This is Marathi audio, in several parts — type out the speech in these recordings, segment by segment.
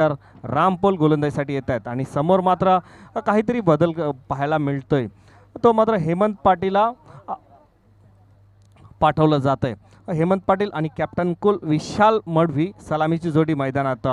तर रामपोल गोलंदाजीसाठी येत आहेत आणि समोर मात्र काहीतरी बदल पाहायला मिळतोय. तो मात्र हेमंत पाटीलला पाठवलं जात आहे. हेमंत पाटील आणि कॅप्टन कुल विशाल मडवी सलामीची जोडी मैदानात.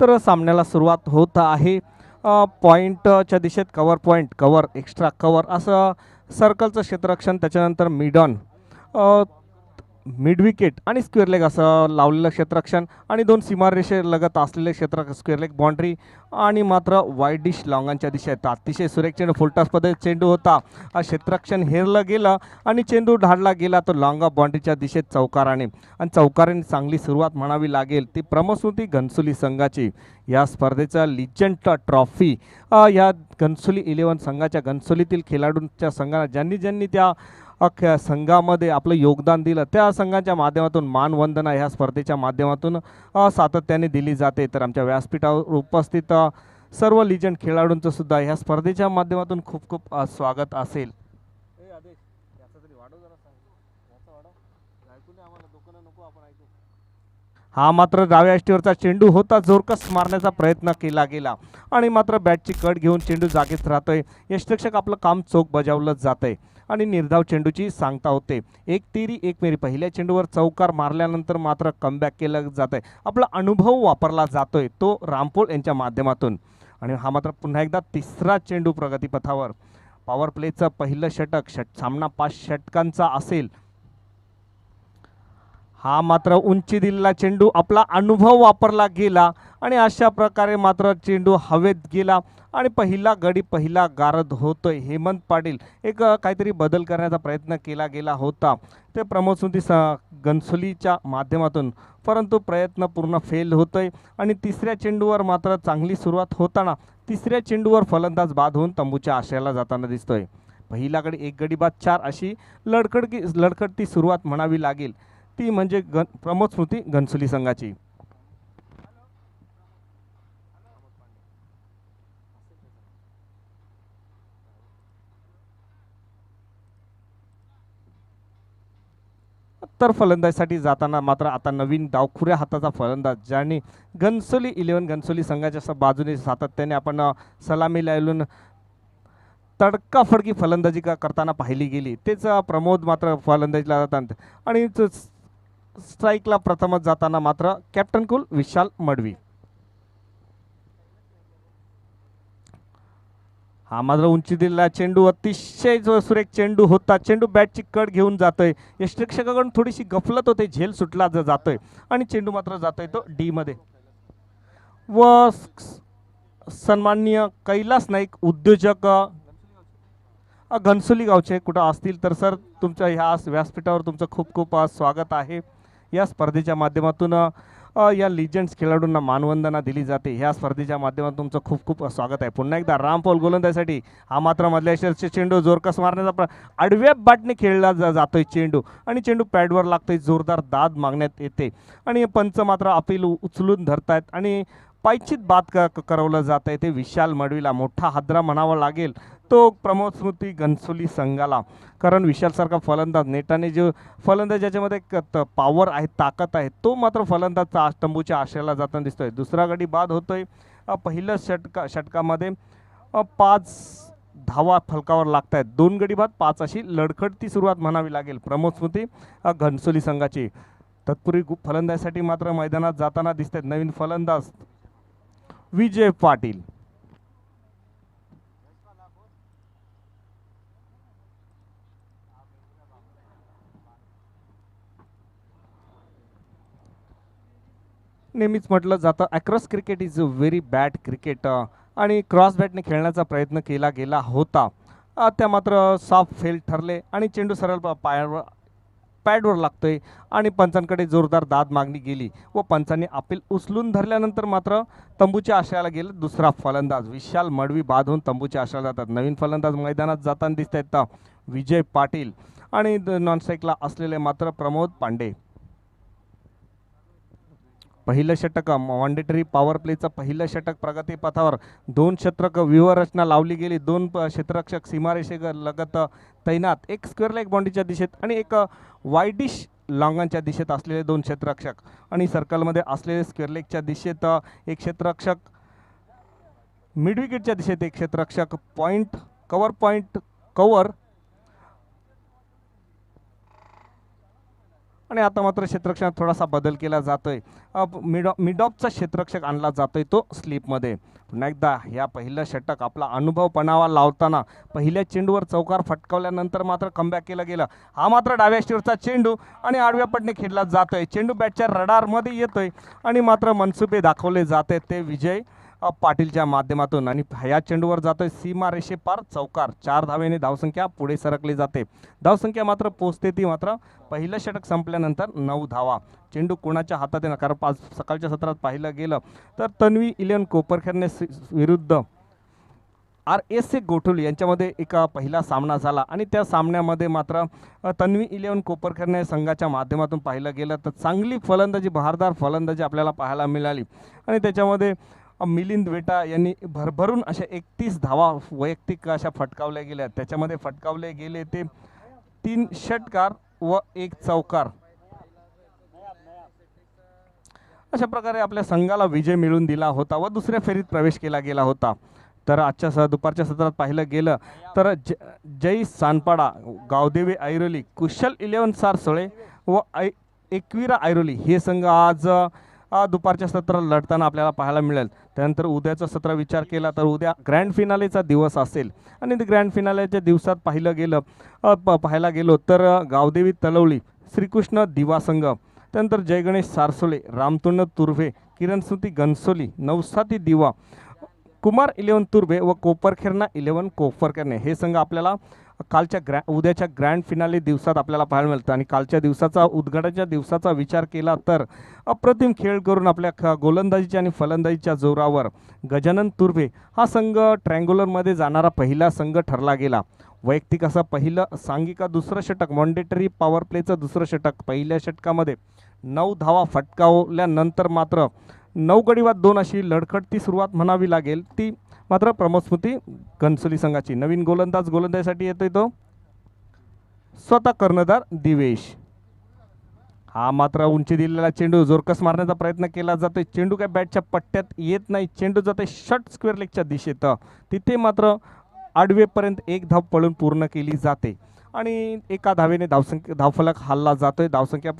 तर सामन्याला सुरुवात होत आहे. पॉईंटच्या दिशेत cover point cover extra cover असं सर्कलचं क्षेत्ररक्षण, त्याच्यानंतर मिडॉन मिड विकेट आणि स्क्वेअर लेग असं लावलेलं क्षेत्ररक्षण आणि दोन सीमारेषे लगत असलेले क्षेत्र स्क्वेअर लेग बाउंड्री आणि मात्र वाईड डिश लॉंगांच्या दिशेत. अतिशय सुरेख चेंडू फुलटॉस पद्धतीत चेंडू होता. क्षेत्ररक्षण हेरलं गेलं आणि चेंडू ढाडला गेला तो लॉंग ऑफ बाउंड्रीच्या दिशेत चौकाराने. आणि चौकाराने चांगली सुरुवात म्हणावी लागेल ती प्रमोस्मृती घनसोली संघाची. या स्पर्धेचा लिजंट ट्रॉफी या घनसोली 11 संघाच्या घनसोलीतील खेळाडूंच्या संघाला ज्यांनी ज्यांनी त्या अख्ख्या संघामध्ये आपलं योगदान दिलं त्या संघाच्या माध्यमातून मानवंदना ह्या स्पर्धेच्या माध्यमातून सातत्याने दिली जाते. तर आमच्या व्यासपीठावर उपस्थित सर्व लिजंड खेळाडूंचं सुद्धा ह्या स्पर्धेच्या माध्यमातून खूप खूप स्वागत असेल. हा मात्र डाव्या यष्टीवरचा चेंडू होता. जोरकस मारण्याचा प्रयत्न केला गेला आणि मात्र बॅटची कट घेऊन चेंडू जागेत राहतोय. यष्टिरक्षक आपलं काम चोख बजावलं जातंय आणि निर्धाव चेंडूची सांगता होते. एक तिरी एक मेरी. पहिल्या चेंडूवर चौकार मारल्यानंतर मात्र कमबॅक केलं जात आहे. आपला अनुभव वापरला जातोय तो रामपोल यांच्या माध्यमातून. आणि हा मात्र पुन्हा एकदा तिसरा चेंडू प्रगतीपथावर. पॉवर प्लेचं पहिलं षटक सामना 5 षटकांचा असेल. हा मात्र उंची दिलेला चेंडू आपला अनुभव वापरला गेला आणि अशा प्रकारे मात्र चेंडू हवेत गेला आणि पहिला गडी पहिला गारद होतोय. हेमंत पाटील एक काहीतरी बदल करण्याचा प्रयत्न केला गेला होता ते प्रमोस्मृती घनसोलीच्या माध्यमातून, परंतु प्रयत्न पूर्ण फेल होतोय. आणि तिसऱ्या चेंडूवर मात्र चांगली सुरुवात होताना तिसऱ्या चेंडूवर फलंदाज बाद होऊन तंबूच्या आशयाला जाताना दिसतोय. पहिला गडी एक गडी बाद 4 अशी लडखडती सुरुवात म्हणावी लागेल ती म्हणजे प्रमोस्मृती घनसोली संघाची. तर फलंदाजीसाठी जाताना मात्र आता नवीन डावखुऱ्या हाताचा फलंदाज ज्याने घनसोली 11 घनसोली संघाच्या बाजूने सातत्याने आपण सलामी लावून तडकाफडकी फलंदाजी करताना पाहिली गेली तेच प्रमोद मात्र फलंदाजीला जातात. आणि स्ट्राईकला प्रथमच जाताना मात्र कॅप्टन कुल विशाल मडवी. हा मात्र उंची दिलेला चेंडू अतिशय सुरेख चेंडू होता. चेंडू बॅटची कट घेऊन जातोय. यष्टिरक्षकाकडून थोडीशी गफलत होते. झेल सुटला जातोय आणि चेंडू मात्र जातोय तो डी मध्ये. व सन्माननीय कैलास नाईक उद्योजक घनसोली गावचे कुठं असतील तर सर तुमच्या ह्या व्यासपीठावर तुमचं खूप खूप स्वागत आहे. या स्पर्धेच्या माध्यमातून या लिजंड्स खेळाडूंना मानवंदना दिली जाते. ह्या स्पर्धेच्या माध्यमातून तुमचं खूप खूप स्वागत आहे. पुन्हा एकदा रामपोल गोलंदाजीसाठी हा मात्र मधल्या यष्टीचे चेंडू जोरकस मारण्याचा आडव्या बॅटने खेळला जातोय चेंडू आणि चेंडू पॅडवर लागतोय. जोरदार दाद मागण्यात येते आणि पंच मात्र अपील उचलून धरतायत आणि पायचित बाद करवलं जात आहे. ते विशाल मडवीला मोठा हादरा म्हणावा लागेल तो प्रमोस्मृती घनसोली संघाला. कारण विशालसारखा फलंदाज नेटाने जो फलंदाज ज्याच्यामध्ये पॉवर आहे ताकद आहे तो मात्र फलंदाजचा तंबूच्या आशयाला जाताना दिसतोय. दुसरा गडी बाद होतोय. पहिलं षटकामध्ये 5 धावा फलकावर लागत आहेत. 2 गडी बाद 5 अशी लडखडती सुरुवात म्हणावी लागेल प्रमोस्मृती घनसोली संघाची. तत्पूर्वी फलंदाजीसाठी मात्र मैदानात जाताना दिसत आहेत नवीन फलंदाज विजय पाटील. नेहमीच म्हटलं जातं across cricket is a very bad cricket. आणि क्रॉस बॅटने खेळण्याचा प्रयत्न केला गेला होता, त्या मात्र सॉफ्ट फेल ठरले आणि चेंडू सरळ पायावर पॅडवर लागतोय आणि पंचांकडे जोरदार दाद मागणी गेली व पंचांनी अपील उचलून धरल्यानंतर मात्र तंबूच्या आशयाला गेलं दुसरा फलंदाज. विशाल मडवी बाद होऊन तंबूच्या आशयाला जातात. नवीन फलंदाज मैदानात जाताना दिसत आहेत विजय पाटील आणि नॉनस्ट्राईकला असलेले मात्र प्रमोद पांडे. पहिलं षटक मॉन्डेटरी पॉवर प्लेचं पहिलं षटक प्रगतीपथावर. 2 षटक व्यूहरचना लावली गेली. 2 क्षेत्ररक्षक सीमारेषेलगत तैनात. एक स्क्वेअर लेग बाउंड्रीच्या दिशेत आणि एक वाईडिश लॉंगनच्या दिशेत असलेले 2 क्षेत्ररक्षक आणि सर्कलमध्ये असलेले स्क्वेअर लेगच्या दिशेत एक क्षेत्ररक्षक, मिड विकेटच्या दिशेत एक क्षेत्ररक्षक, पॉईंट कव्हर आणि आता मात्र क्षेत्ररक्षणात थोडासा बदल केला जातोय. मिड ऑफचा क्षेत्ररक्षक आणला जातोय तो स्लीपमध्ये. पुन्हा एकदा या पहिलं षटक आपला अनुभव पणावा लावताना पहिल्या चेंडूवर चौकार फटकावल्यानंतर मात्र कमबॅक केलं गेलं. हा मात्र डाव्या स्टीवरचा चेंडू आणि आडव्या पटने खेळला जातोय. चेंडू बॅटच्या रडारमध्ये येतोय आणि मात्र मनसुबे दाखवले जाते ते विजय पाटीलच्या माध्यमातून आणि ह्या चेंडूवर जातोय सीमारेषे पार चौकार. 4 धावेने धावसंख्या पुढे सरकली जाते. धावसंख्या मात्र पोचते ती मात्र पहिलं षटक संपल्यानंतर 9 धावा. चेंडू कोणाच्या हातात येणार, कारण सकाळच्या सत्रात पाहिलं गेलं तर तन्वी इलेवन कोपरखेरणे विरुद्ध RSA गोठवली यांच्यामध्ये एक पहिला सामना झाला आणि त्या सामन्यामध्ये मात्र तन्वी इलेवन कोपरखेरणे संघाच्या माध्यमातून पाहिलं गेलं तर चांगली फलंदाजी, बहारदार फलंदाजी आपल्याला पाहायला मिळाली आणि त्याच्यामध्ये मिलिंद वेटा यांनी भरभरून अशा 31 धावा वैयक्तिक अशा फटकावल्या गेल्या. त्याच्यामध्ये फटकावले गेले ते 3 षटकार व 1 चौकार. अशा प्रकारे आपल्या संघाला विजय मिळवून दिला होता व दुसऱ्या फेरीत प्रवेश केला गेला होता. तर आजच्या दुपारच्या सत्रात पाहिलं गेलं तर जय सानपाडा, गावदेवी ऐरोली, कुशल इलेवन सारसोळे व एकविरा ऐरोली हे संघ आज दुपारच्या सत्रात लढताना आपल्याला पाहायला मिळेल. त्यानंतर उद्याचा सत्र विचार केला तर उद्या ग्रँड फिनालेचा दिवस असेल आणि ते ग्रँड फिनालेच्या दिवसात पाहायला गेलो तर गावदेवी तलवली, श्रीकृष्ण दिवा संघ, त्यानंतर जय गणेश सारसोळे, रामतोंड तुर्भे, किरण स्मृती गणसोली, नवसाती दिवा, कुमार इलेवन तुर्भे व कोपरखेरणा इलेवन कोपरखेरणे हे संघ आपल्याला उद्याच्या ग्रँड फिनाले दिवसात आपल्याला पाहायला मिळतं. आणि कालच्या दिवसाचा उद्घाटनाच्या दिवसाचा विचार केला तर अप्रतिम खेळ करून आपल्या गोलंदाजीच्या आणि फलंदाजीच्या जोरावर गजानन तुर्भे हा संघ ट्रँग्युलरमध्ये जाणारा पहिला संघ ठरला गेला. वैयक्तिक असं पहिलं सांघिका दुसरं षटक, मॉन्डेटरी पॉवर प्लेचं दुसरं षटक, पहिल्या षटकामध्ये 9 धावा फटकावल्यानंतर मात्र 9 गडी बाद 2 अशी लढखडती सुरुवात म्हणावी लागेल ती मात्र प्रमोद स्मृती गणसोली संघाची. नवीन गोलंदाजीसाठी येतोय तो स्वतः कर्णधार दिवेश. हा मात्र उंची दिलेला चेंडू जोरकस मारण्याचा प्रयत्न केला जातोय. चेंडू काय बॅटच्या पट्ट्यात येत नाही. चेंडू जातोय शॉर्ट स्क्वेअर लेगच्या दिशेत. तिथे मात्र आडवेपर्यंत 1 धाव पळून पूर्ण केली जाते आणि एका धावेने धावफलक हल्ला जातोय. धावसंख्या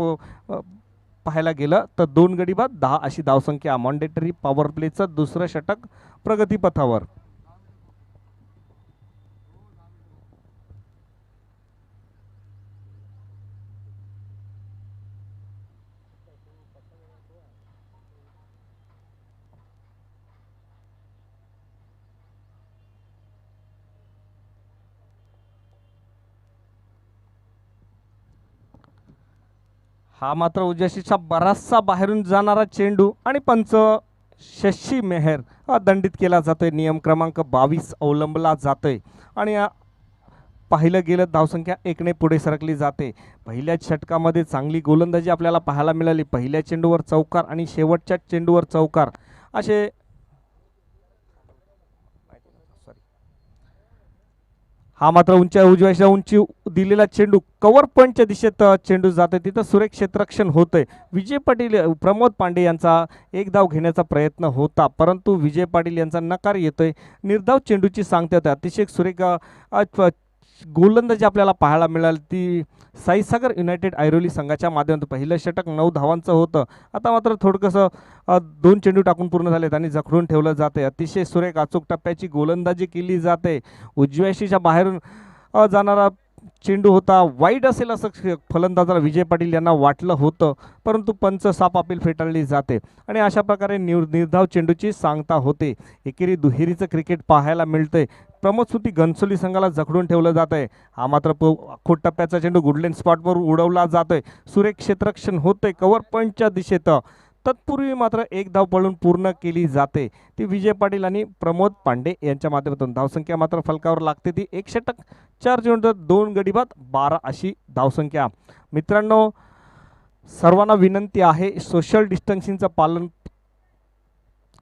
पाहायला गेलं तर 2 गडी बाद 10 अशी धावसंख्या. मॉन्डेटरी पॉवर प्लेचं दुसरं षटक प्रगतीपथावर. हा मात्र उजव्या बराचसा बाहेरून जाणारा चेंडू आणि पंच शशी मेहर दंडित केला जातोय. नियम क्रमांक 22 अवलंबला जातोय आणि पाहिलं गेलं धावसंख्या 1 ने पुढे सरकली जाते. पहिल्या षटकामध्ये चांगली गोलंदाजी आपल्याला पाहायला मिळाली. पहिल्या चेंडूवर चौकार आणि शेवटच्या चेंडूवर चौकार असे हा मात्र उजव्या उंची दिलेला चेंडू कव्हर पॉईंटच्या दिशेत चेंडू जातोय. तिथं सुरेख क्षेत्ररक्षण होतंय. विजय पाटील प्रमोद पांडे यांचा 1 धाव घेण्याचा प्रयत्न होता परंतु विजय पाटील यांचा नकार येतोय. निर्धाव चेंडूची सांगते होते. अतिशय सुरेख गोलंदाजी आपल्याला पाहायला मिळाली ती साईसागर युनायटेड ऐरोली संघाच्या माध्यमातून. पहिलं षटक 9 धावांचं होतं. आता मात्र थोडकंसं 2 चेंडू टाकून पूर्ण झालेत आणि जखडून ठेवलं जाते. अतिशय सुरेख अचूक टप्प्याची गोलंदाजी केली जाते. उजव्याशीच्या बाहेरून जाणारा चेंडू होता, वाईड असेल असं फलंदाजाला विजय पाटील यांना वाटलं होतं, परंतु पंच साफ अपील फेटाळली जाते आणि अशा प्रकारे निर्धाव चेंडूची सांगता होते. एकेरी दुहेरीचं क्रिकेट पाहायला मिळतंय. प्रमोद सुती घनसोली संघाला जखडून ठेवलं जात आहे. हा मात्र खोट टप्प्याचा चेंडू गुडलेन स्पॉटवर उडवला जातोय. सुरेख क्षेत्ररक्षण होतंय कव्हर पॉईंटच्या दिशेत. तत्पूर्वी मात्र एक धाव पळून पूर्ण केली जाते, ती विजय पाटील आणि प्रमोद पांडे यांच्या माध्यमातून. धावसंख्या मात्र फलकावर लागते ती 1 षटक 4 चेंडूत 2 गडी बाद 12 अशी धावसंख्या. मित्रांनो, सर्वांना विनंती आहे, सोशल डिस्टन्सिंगचं पालन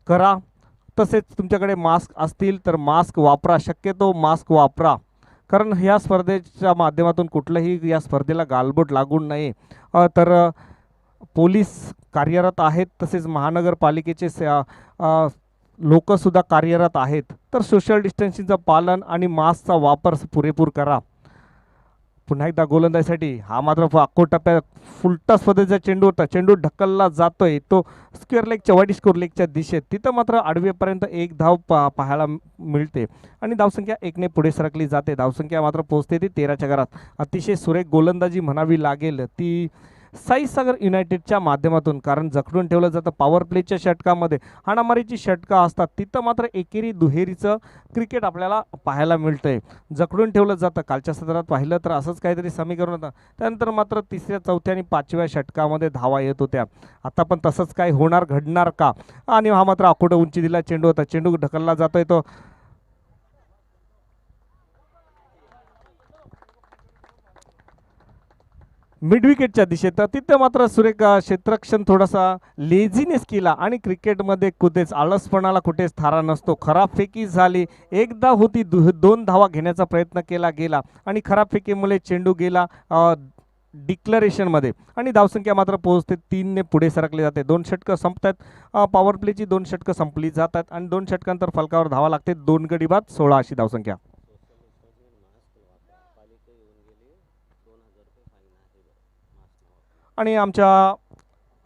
करा. तसेच तुमच्याकडे मास्क असतील तर मास्क वापरा, शक्यतो मास्क वापरा, कारण ह्या स्पर्धेच्या माध्यमातून कुठलंही या स्पर्धेला गालबोट लागू नये. तर पोलीस कार्यरत आहेत, तसेच महानगरपालिकेचे लोकसुद्धा कार्यरत आहेत. तर सोशल डिस्टन्सिंगचं पालन आणि मास्कचा वापर पुरेपूर करा. पुन्हा एकदा गोलंदाजीसाठी हा मात्र टप्प्यात फुलटा स्पर्धेचा चेंडू होता. चेंडू ढकलला जातोय तो स्क्वेअर लेगच्या वाईट स्कोर लेगच्या दिशेत. तिथं मात्र आडवेपर्यंत एक धाव पाहायला मिळते आणि धावसंख्या 1ने पुढे सरकली जाते. धावसंख्या मात्र पोहोचते ती 13च्या घरात. अतिशय सुरेख गोलंदाजी म्हणावी लागेल ती साईसागर युनायटेडच्या माध्यमातून, कारण जखडून ठेवलं जातं. पॉवर प्लेच्या षटकामध्ये हाणामारीची षटकं असतात, तिथं मात्र एकेरी दुहेरीचं क्रिकेट आपल्याला पाहायला मिळतंय. जखडून ठेवलं जातं. कालच्या सत्रात पाहिलं तर असंच काहीतरी समीकरण होतं. त्यानंतर मात्र 3ऱ्या 4थ्या आणि 5व्या षटकामध्ये धावा येत होत्या. आता पण तसंच काय होणार, घडणार का? आणि हा मात्र आखोट उंची दिला चेंडू होता. चेंडू ढकलला जातोय तो मिड विकेटच्या दिशेत. तिथं मात्र सुरेख क्षेत्ररक्षण थोडासा लेझीनेस केला आणि क्रिकेटमध्ये कुठेच आळसपणाला कुठेच थारा नसतो. खराब फेकी झाली, एकदा होती 2 धावा घेण्याचा प्रयत्न केला गेला आणि खराब फेकीमुळे चेंडू गेला डिक्लरेशनमध्ये आणि धावसंख्या मात्र पोहोचते 3ने पुढे सरकले जाते. 2 षटकं संपतात. पॉवर प्लेची 2 षटकं संपली जातात आणि 2 षटकांतर फलकावर धावा लागते. 2 गडी बाद 16 अशी धावसंख्या. आणि आमच्या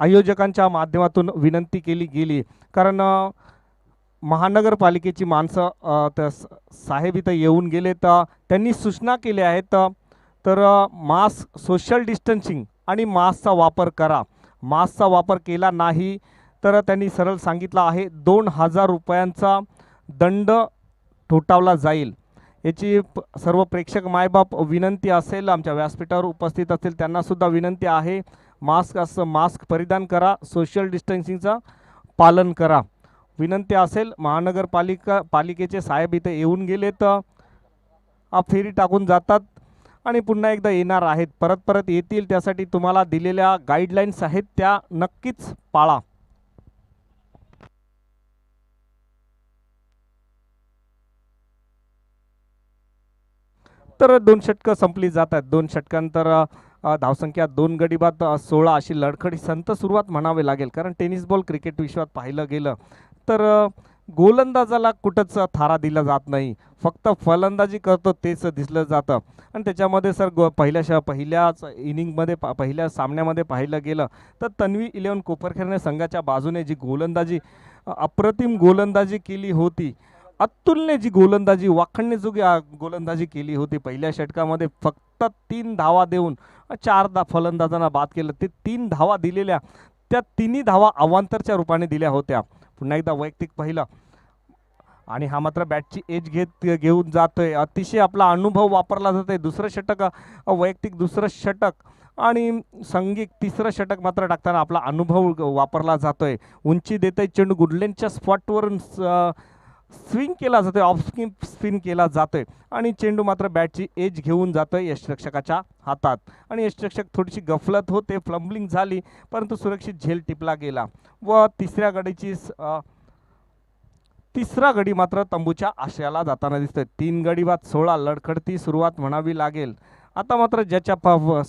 आयोजकांच्या माध्यमातून विनंती केली गेली, कारण महानगरपालिकेची माणसं त्या साहेब इथं येऊन गेले, तर त्यांनी सूचना केल्या आहेत. तर मास्क, सोशल डिस्टन्सिंग आणि मास्कचा वापर करा. मास्कचा वापर केला नाही तर त्यांनी सरळ सांगितलं आहे 2000 रुपयांचा दंड ठोठावला जाईल. याची सर्व प्रेक्षक मायबाप विनंती असेल, आमच्या व्यासपीठावर उपस्थित असतील त्यांनासुद्धा विनंती आहे, मास्क परिधान करा, सोशल डिस्टन्सिंगचं पालन करा. विनंती असेल. पालिकेचे साहेब इथे येऊन गेले तर फेरी टाकून जातात आणि पुन्हा एकदा येणार आहेत, परत येतील. त्यासाठी तुम्हाला दिलेल्या गाईडलाईन्स आहेत त्या नक्कीच पाळा. तर 2 षटकं संपली जातात. 2 षटकांतर धावसंख्या 2 गडी बाद 16 अशी लडखडी संत सुरुवात म्हणावे लागेल, कारण टेनिस बॉल क्रिकेट विश्वात पाहिलं गेलं तर गोलंदाजाला कुठंच थारा दिला जात नाही, फक्त फलंदाजी करतो तेच दिसलं जातं. आणि त्याच्यामध्ये सर पहिल्याच इनिंगमध्ये पहिल्या सामन्यामध्ये पाहिलं गेलं तर तन्वी 11 कोपरखैरणे संघाच्या बाजूने जी गोलंदाजी, अप्रतिम गोलंदाजी केली होती, अतुलने जी गोलंदाजी, वाखाणण्याजोगी गोलंदाजी केली होती. पहिल्या षटकामध्ये फक्त 3 धावा देऊन 4 फलंदाजांना बाद केलं. ते 3 धावा दिलेल्या, त्या 3ही धावा अवांतरच्या रूपाने दिल्या होत्या. पुन्हा एकदा वैयक्तिक पहिलं आणि हा मात्र बॅटची एज घेऊन जातोय. अतिशय आपला अनुभव वापरला जातोय. दुसरं षटक वैयक्तिक, दुसरं षटक आणि संघिक तिसरं षटक मात्र टाकताना आपला अनुभव वापरला जातोय. उंची देतोय चेंडू, गुडलेनच्या स्पॉटवरून स्विंग केला जातोय, ऑफ स्पिन केला जातोय आणि चेंडू मात्र बॅटची एज घेऊन जातोय यष्टिरक्षकाच्या हातात. आणि यष्टिरक्षक थोडीशी गफलत होते, फ्लम्बलिंग झाली, परंतु सुरक्षित झेल टिपला गेला व तिसरा गडी मात्र तंबूच्या आशयाला जाताना दिसतोय. 3 गडी बाद 16 लडखडती सुरुवात म्हणावी लागेल. आता मात्र ज्याच्या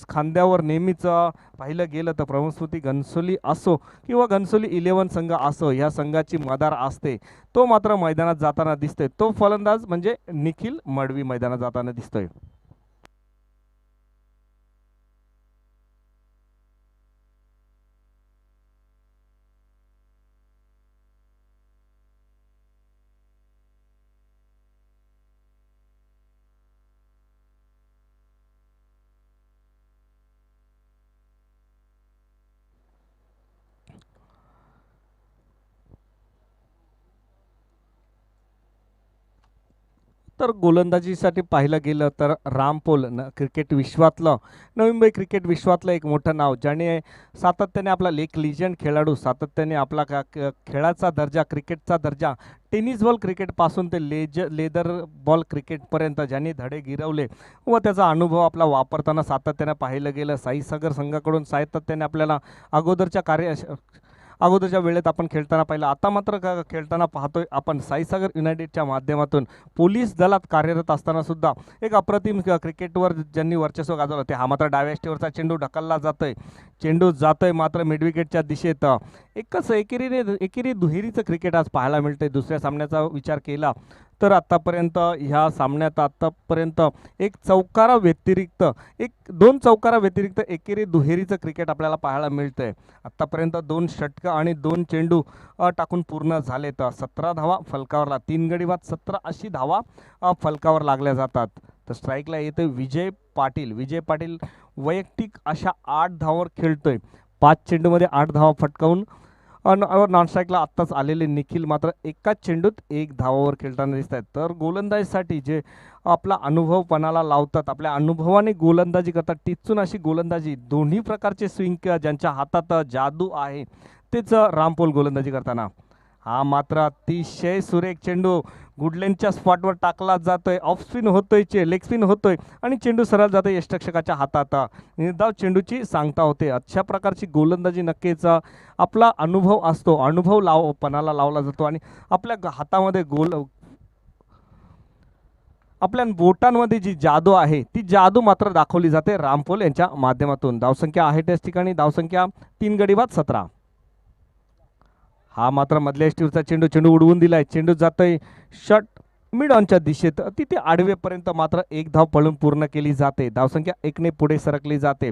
खांद्यावर नेहमीच पाहिलं गेलं तर प्रमोद घनसोली असो किंवा घनसोली 11 संघ असो, ह्या संघाची मदार असते, तो मात्र मैदानात जाताना दिसतोय. तो फलंदाज म्हणजे निखिल मडवी मैदानात जाताना दिसतोय. तर गोलंदाजीसाठी पाहिलं गेलं तर रामपोल क्रिकेट विश्वातलं, नवी मुंबई क्रिकेट विश्वातलं एक मोठं नाव, ज्याने सातत्याने आपला एक लिजंड खेळाडू सातत्याने आपला खेळाचा दर्जा, क्रिकेटचा दर्जा, टेनिस बॉल क्रिकेटपासून ते लेदर बॉल क्रिकेटपर्यंत ज्यांनी धडे गिरवले व त्याचा अनुभव आपला वापरताना सातत्याने पाहिलं गेलं. साईसागर संघाकडून सातत्याने आपल्याला अगोदरच्या वेळेत आपण खेळताना पाहिलं. आता मात्र खेळताना पाहतोय आपण साईसागर युनायटेडच्या माध्यमातून पोलीस दलात कार्यरत असताना सुद्धा एक अप्रतिम क्रिकेटवर ज्यांनी वर्चस्व गाजवलं ते. हा मात्र डाव्या स्टेवरचा चेंडू ढकलला जातोय, चेंडू जातोय मात्र मिडविकेटच्या दिशेत. एकच एकेरी दुहेरीचं क्रिकेट आज पाहायला मिळतंय. दुसऱ्या सामन्याचा विचार केला तर आत्तापर्यंत ह्या सामन्यात दोन चौकारा व्यतिरिक्त एकेरी दुहेरीचं क्रिकेट आपल्याला पाहायला मिळतंय. आत्तापर्यंत 2 षटकं आणि 2 चेंडू टाकून पूर्ण झाले. तर 17 धावा फलकावरला, 3 गडी बाद 17 अशी धावा फलकावर लागल्या जातात. तर स्ट्राईकला येते विजय पाटील वैयक्तिक अशा 8 धावांवर खेळतोय. 5 चेंडूमध्ये 8 धावा फटकावून. नॉन स्ट्राईकला आत्ताच आलेले निखिल मात्र एकाच चेंडूत 1 धावावर खेळताना दिसत आहेत. तर गोलंदाजीसाठी जे आपला अनुभवपणाला लावतात, आपल्या अनुभवाने गोलंदाजी करतात, टिचून अशी गोलंदाजी, दोन्ही प्रकारचे स्विंग ज्यांच्या हातात जादू आहे तेच रामपोल गोलंदाजी करताना. हा मात्र अतिशय सुरेख चेंडू गुडलेनच्या स्पॉटवर टाकला जातोय, ऑफ स्पिन होतोय, लेग स्पिन होतोय आणि चेंडू सरळ जातोय यष्टरक्षकाच्या हातात. निर्धाव चेंडूची सांगता होते. अशा प्रकारची गोलंदाजी नक्कीच आपला अनुभव असतो, पणाला लावला जातो आणि आपल्या हातामध्ये आपल्या बोटांमध्ये जी जादू आहे ती जादू मात्र दाखवली जाते रामपोल यांच्या माध्यमातून. धावसंख्या आहे त्याच ठिकाणी, धावसंख्या 3 गडी बाद 17. हा मात्र मधल्या स्टीवचा चेंडू उडवून दिलाय, चेंडू जातोय शॉट मिड ऑनच्या दिशेत, तिथे आडवेपर्यंत मात्र 1 धाव पळून पूर्ण केली जाते. धावसंख्या 1 ने पुढे सरकली जाते.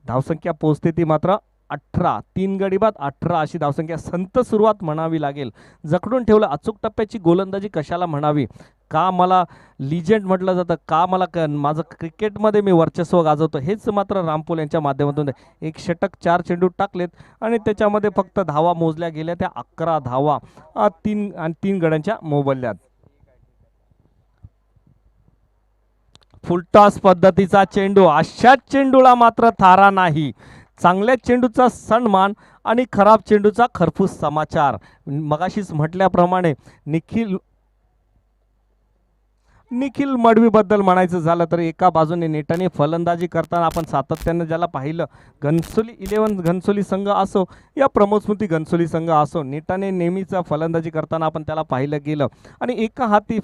धावसंख्या पोहोचते ती मात्र 18, 3 गडी बाद 18 अशी धावसंख्या. संत सुरुवात म्हणावी लागेल, जखडून ठेवलं. अचूक टप्प्याची गोलंदाजी कशाला म्हणावी, का मला लिजेंड म्हटलं जातं, का मला माझं क्रिकेटमध्ये मी वर्चस्व गाजवतो, हेच मात्र रामपोल यांच्या माध्यमातून. 1 षटक 4 चेंडू टाकलेत आणि त्याच्यामध्ये फक्त धावा मोजल्या गेल्या त्या 11 धावा 3 गड्यांच्या मोबदल्यात. फुलटॉस पद्धतीचा चेंडू, अशाच चेंडूला मात्र थारा नाही. चांगल्या चेंडूचा सन्मान आणि खराब चेंडूचा खरपूस समाचार. मगाशीच म्हटल्याप्रमाणे निखिल मडवीबद्दल म्हणायचं झालं तर एका बाजूने नेटाने फलंदाजी करताना आपण सातत्यानं ज्याला पाहिलं, घनसोली संघ असो या प्रमोद स्मृती घनसोली संघ असो, नेटाने नेहमीच फलंदाजी करताना आपण त्याला पाहिलं गेलं आणि एका हाती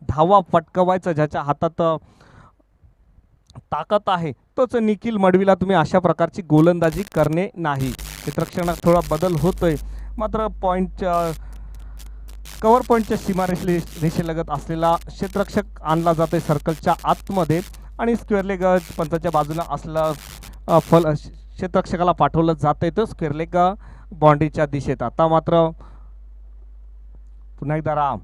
धावा फटकवायचं ज्याच्या हातात ताकद आहे तोच निखिल मडवीला तुम्ही अशा प्रकारची गोलंदाजी करणे नाही. क्षेत्ररक्षणात थोडा बदल होतोय मात्र कव्हर पॉईंटच्या सीमारेषेलगत असलेला क्षेत्ररक्षक आणला जातोय सर्कलच्या आतमध्ये आणि स्क्वेअर लेग पंचाच्या बाजूला असला क्षेत्ररक्षकाला पाठवलं जातंय तर स्क्वेअर लेग बाउंड्रीच्या दिशेत. आता मात्र पुन्हा एकदा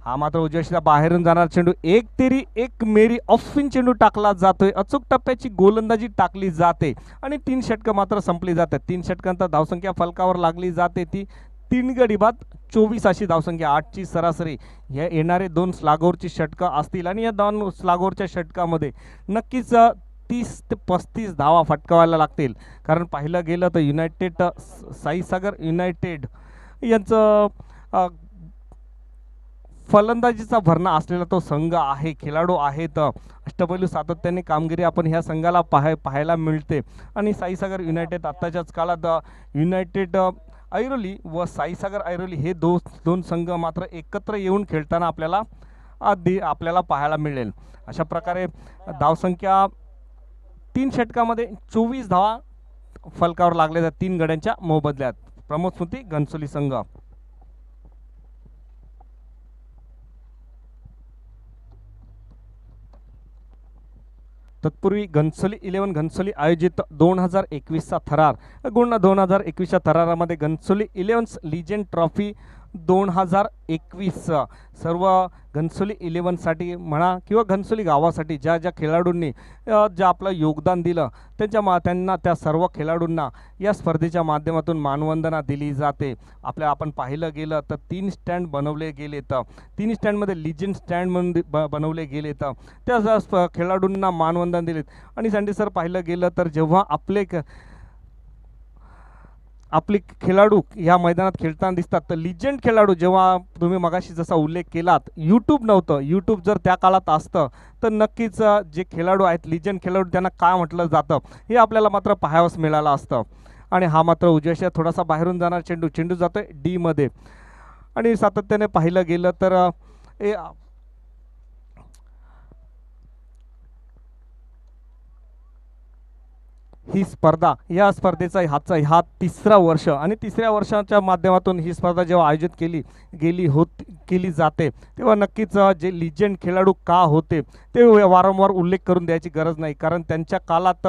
हा मात्र उजव्या बाहेरून जाणार चेंडू, एक तेरी एक मेरी ऑफ स्पिन चेंडू टाकला जातोय. अचूक टप्प्याची गोलंदाजी टाकली जाते आणि 3 षटकं मात्र संपली जातात. 3 षटकांचा धावसंख्या फलकावर लागली जाते ती 3 गडी बाद 24 अशी धावसंख्या. 8ची सरासरी. हे येणारे 2 स्लागोरची षटकं असतील आणि या 2 स्लागोरच्या षटकामध्ये नक्कीच 30 ते 35 धावा फटकावायला लागतील. कारण पाहिलं गेलं तर साईसागर युनायटेड यांचं फलंदाजीचा भरणा असलेला तो संघ आहे, खेळाडू आहेत. अष्टपैलू सातत्याने कामगिरी आपण ह्या संघाला पाहायला मिळते आणि साईसागर युनायटेड आत्ताच्याच काळात युनायटेड ऐरोली व साईसागर ऐरोली हे दोन संघ मात्र एकत्र येऊन खेळताना आपल्याला पाहायला मिळेल. अशा प्रकारे धावसंख्या 3 षटकामध्ये 24 धावा फलकावर लागल्या जातात 3 गड्यांच्या मोबदल्यात. प्रमोद स्मृती घनसोली संघ. तत्पूर्वी घनसोली आयोजित 2021चा थरार 2021च्या थरारामध्ये घनसोली 11 लिजेंड ट्रॉफी 2021 सर्व घनसोली 11साठी म्हणा किंवा घनसोली गावासाठी ज्या ज्या खेळाडूंनी जे आपलं योगदान दिलं त्यांना त्या सर्व खेळाडूंना या स्पर्धेच्या माध्यमातून मानवंदना दिली जाते. आपण पाहिलं गेलं तर 3 स्टँड बनवले गेलेत. 3 स्टँडमध्ये लिजंड स्टँड म्हणून बनवले गेलेत. त्या खेळाडूंना मानवंदन दिलेत. आणि संडे सर पाहिलं गेलं तर जेव्हा आपले खेळाडू या मैदानात खेळताना दिसतात तर लिजंड खेळाडू, जेव्हा तुम्ही मगाशी जसा उल्लेख केलात यूट्यूब नव्हतं, यूट्यूब जर त्या काळात असतं तर नक्कीच जे खेळाडू आहेत लिजंड खेळाडू त्यांना काय म्हटलं जातं हे आपल्याला मात्र पाहावंच मिळालं असतं. आणि हा मात्र उजव्या थोडासा बाहेरून जाणार चेंडू जातोय डी मध्ये. आणि सातत्याने पाहिलं गेलं तर ही स्पर्धा या स्पर्धेचा हा 3रा वर्ष आणि 3ऱ्या वर्षाच्या माध्यमातून ही स्पर्धा जेव्हा आयोजित केली जाते तेव्हा नक्कीच जे लिजंड खेळाडू का होते ते वारंवार उल्लेख करून द्यायची गरज नाही, कारण त्यांच्या काळात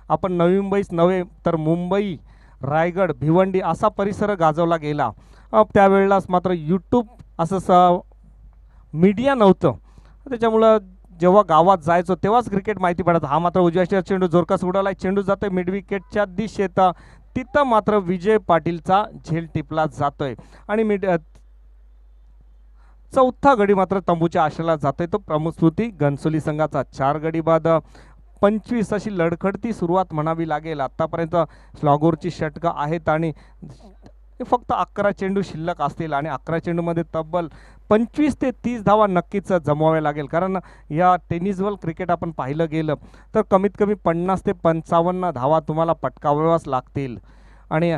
आपण नवी मुंबईच नव्हे तर मुंबई, रायगड, भिवंडी असा परिसर गाजवला गेला. त्यावेळेलाच मात्र यूट्यूब असं मीडिया नव्हतं, त्याच्यामुळं जेव्हा गावात जायचो तेव्हाच क्रिकेट माहिती पडत. हा मात्र उजव्या चेंडू जोरकस उडालाय, चेंडू जातोय मिड विकेटच्या दिशेत. तिथं मात्र विजय पाटीलचा झेल टिपला जातोय आणि चौथा गडी मात्र तंबूच्या आशेला जातोय तो प्रमुखस्मृती घनसोली संघाचा. 4 गडी बाद 25 अशी लडखडती सुरुवात म्हणावी लागेल. आतापर्यंत स्लॉगोरची षटकं आहेत आणि फक्त 11 चेंडू शिल्लक असतील आणि 11 चेंडूमध्ये तब्बल 25 ते 30 धावा नक्कीच जमवाव्या लागेल, कारण या टेनिस बॉल क्रिकेट आपण पाहिलं गेलं तर कमीत कमी 50 ते 55 धावा तुम्हाला पटकावाव्याच लागतील. आणि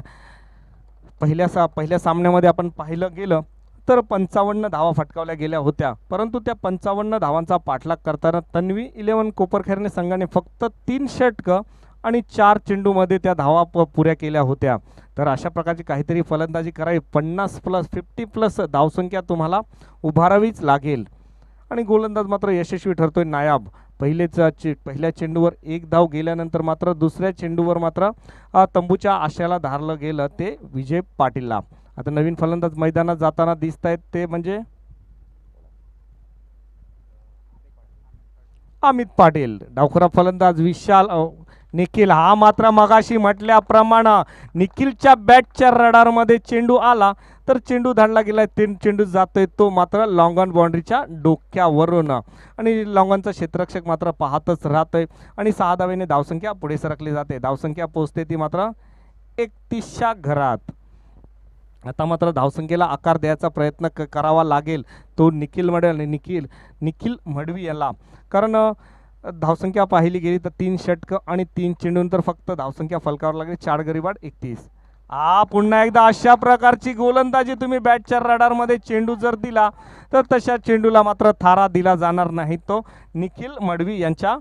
पहिल्या सामन्यामध्ये आपण पाहिलं गेलं तर 55 धावा फटकावल्या गेल्या होत्या, परंतु त्या 55 धावांचा पाठलाग करताना तन्वी 11 कोपरखैरणे संघाने फक्त 3 षटकं आणि 4 चेंडूमध्ये त्या धावा पुऱ्या केल्या होत्या. तर अशा प्रकारची काहीतरी फलंदाजी करावी, 50+ धावसंख्या तुम्हाला उभारावीच लागेल. आणि गोलंदाज मात्र यशस्वी ठरतोय नायाब. पहिल्या चेंडूवर 1 धाव गेल्यानंतर मात्र दुसऱ्या चेंडूवर मात्र तंबूच्या आशयाला धारलं गेलं ते विजय पाटीलला. आता नवीन फलंदाज मैदानात जाताना दिसत आहेत ते म्हणजे अमित पाटील. डावखुरा फलंदाज विशाल निखिल. हा मात्र मगाशी म्हटल्याप्रमाणे निखिलच्या बॅटच्या रडारमध्ये चेंडू आला तर चेंडू धाडला गेलाय, चेंडू जातोय तो मात्र लॉंग ऑन बाउंड्रीच्या डोक्यावरून आणि लॉंग ऑनचा क्षेत्ररक्षक मात्र पाहतच राहतोय आणि 6 धावेने धावसंख्या पुढे सरकली जाते. धावसंख्या पोहोचते ती मात्र 31च्या घरात. आता मात्र धावसंख्येला आकार द्यायचा प्रयत्न करावा लागेल तो निखिल मडवी याला, कारण धावसंख्या पाहिली गेली तर 3 षटकं आणि 3 चेंडूनंतर फक्त धावसंख्या फलकावर लागली 4 गडी बाद 31. पुन्हा एकदा अशा प्रकारची गोलंदाजी तुम्ही बॅटच्या रडारमध्ये चेंडू जर दिला तर तशा चेंडूला मात्र थारा दिला जाणार नाही तो निखिल मडवी यांच्या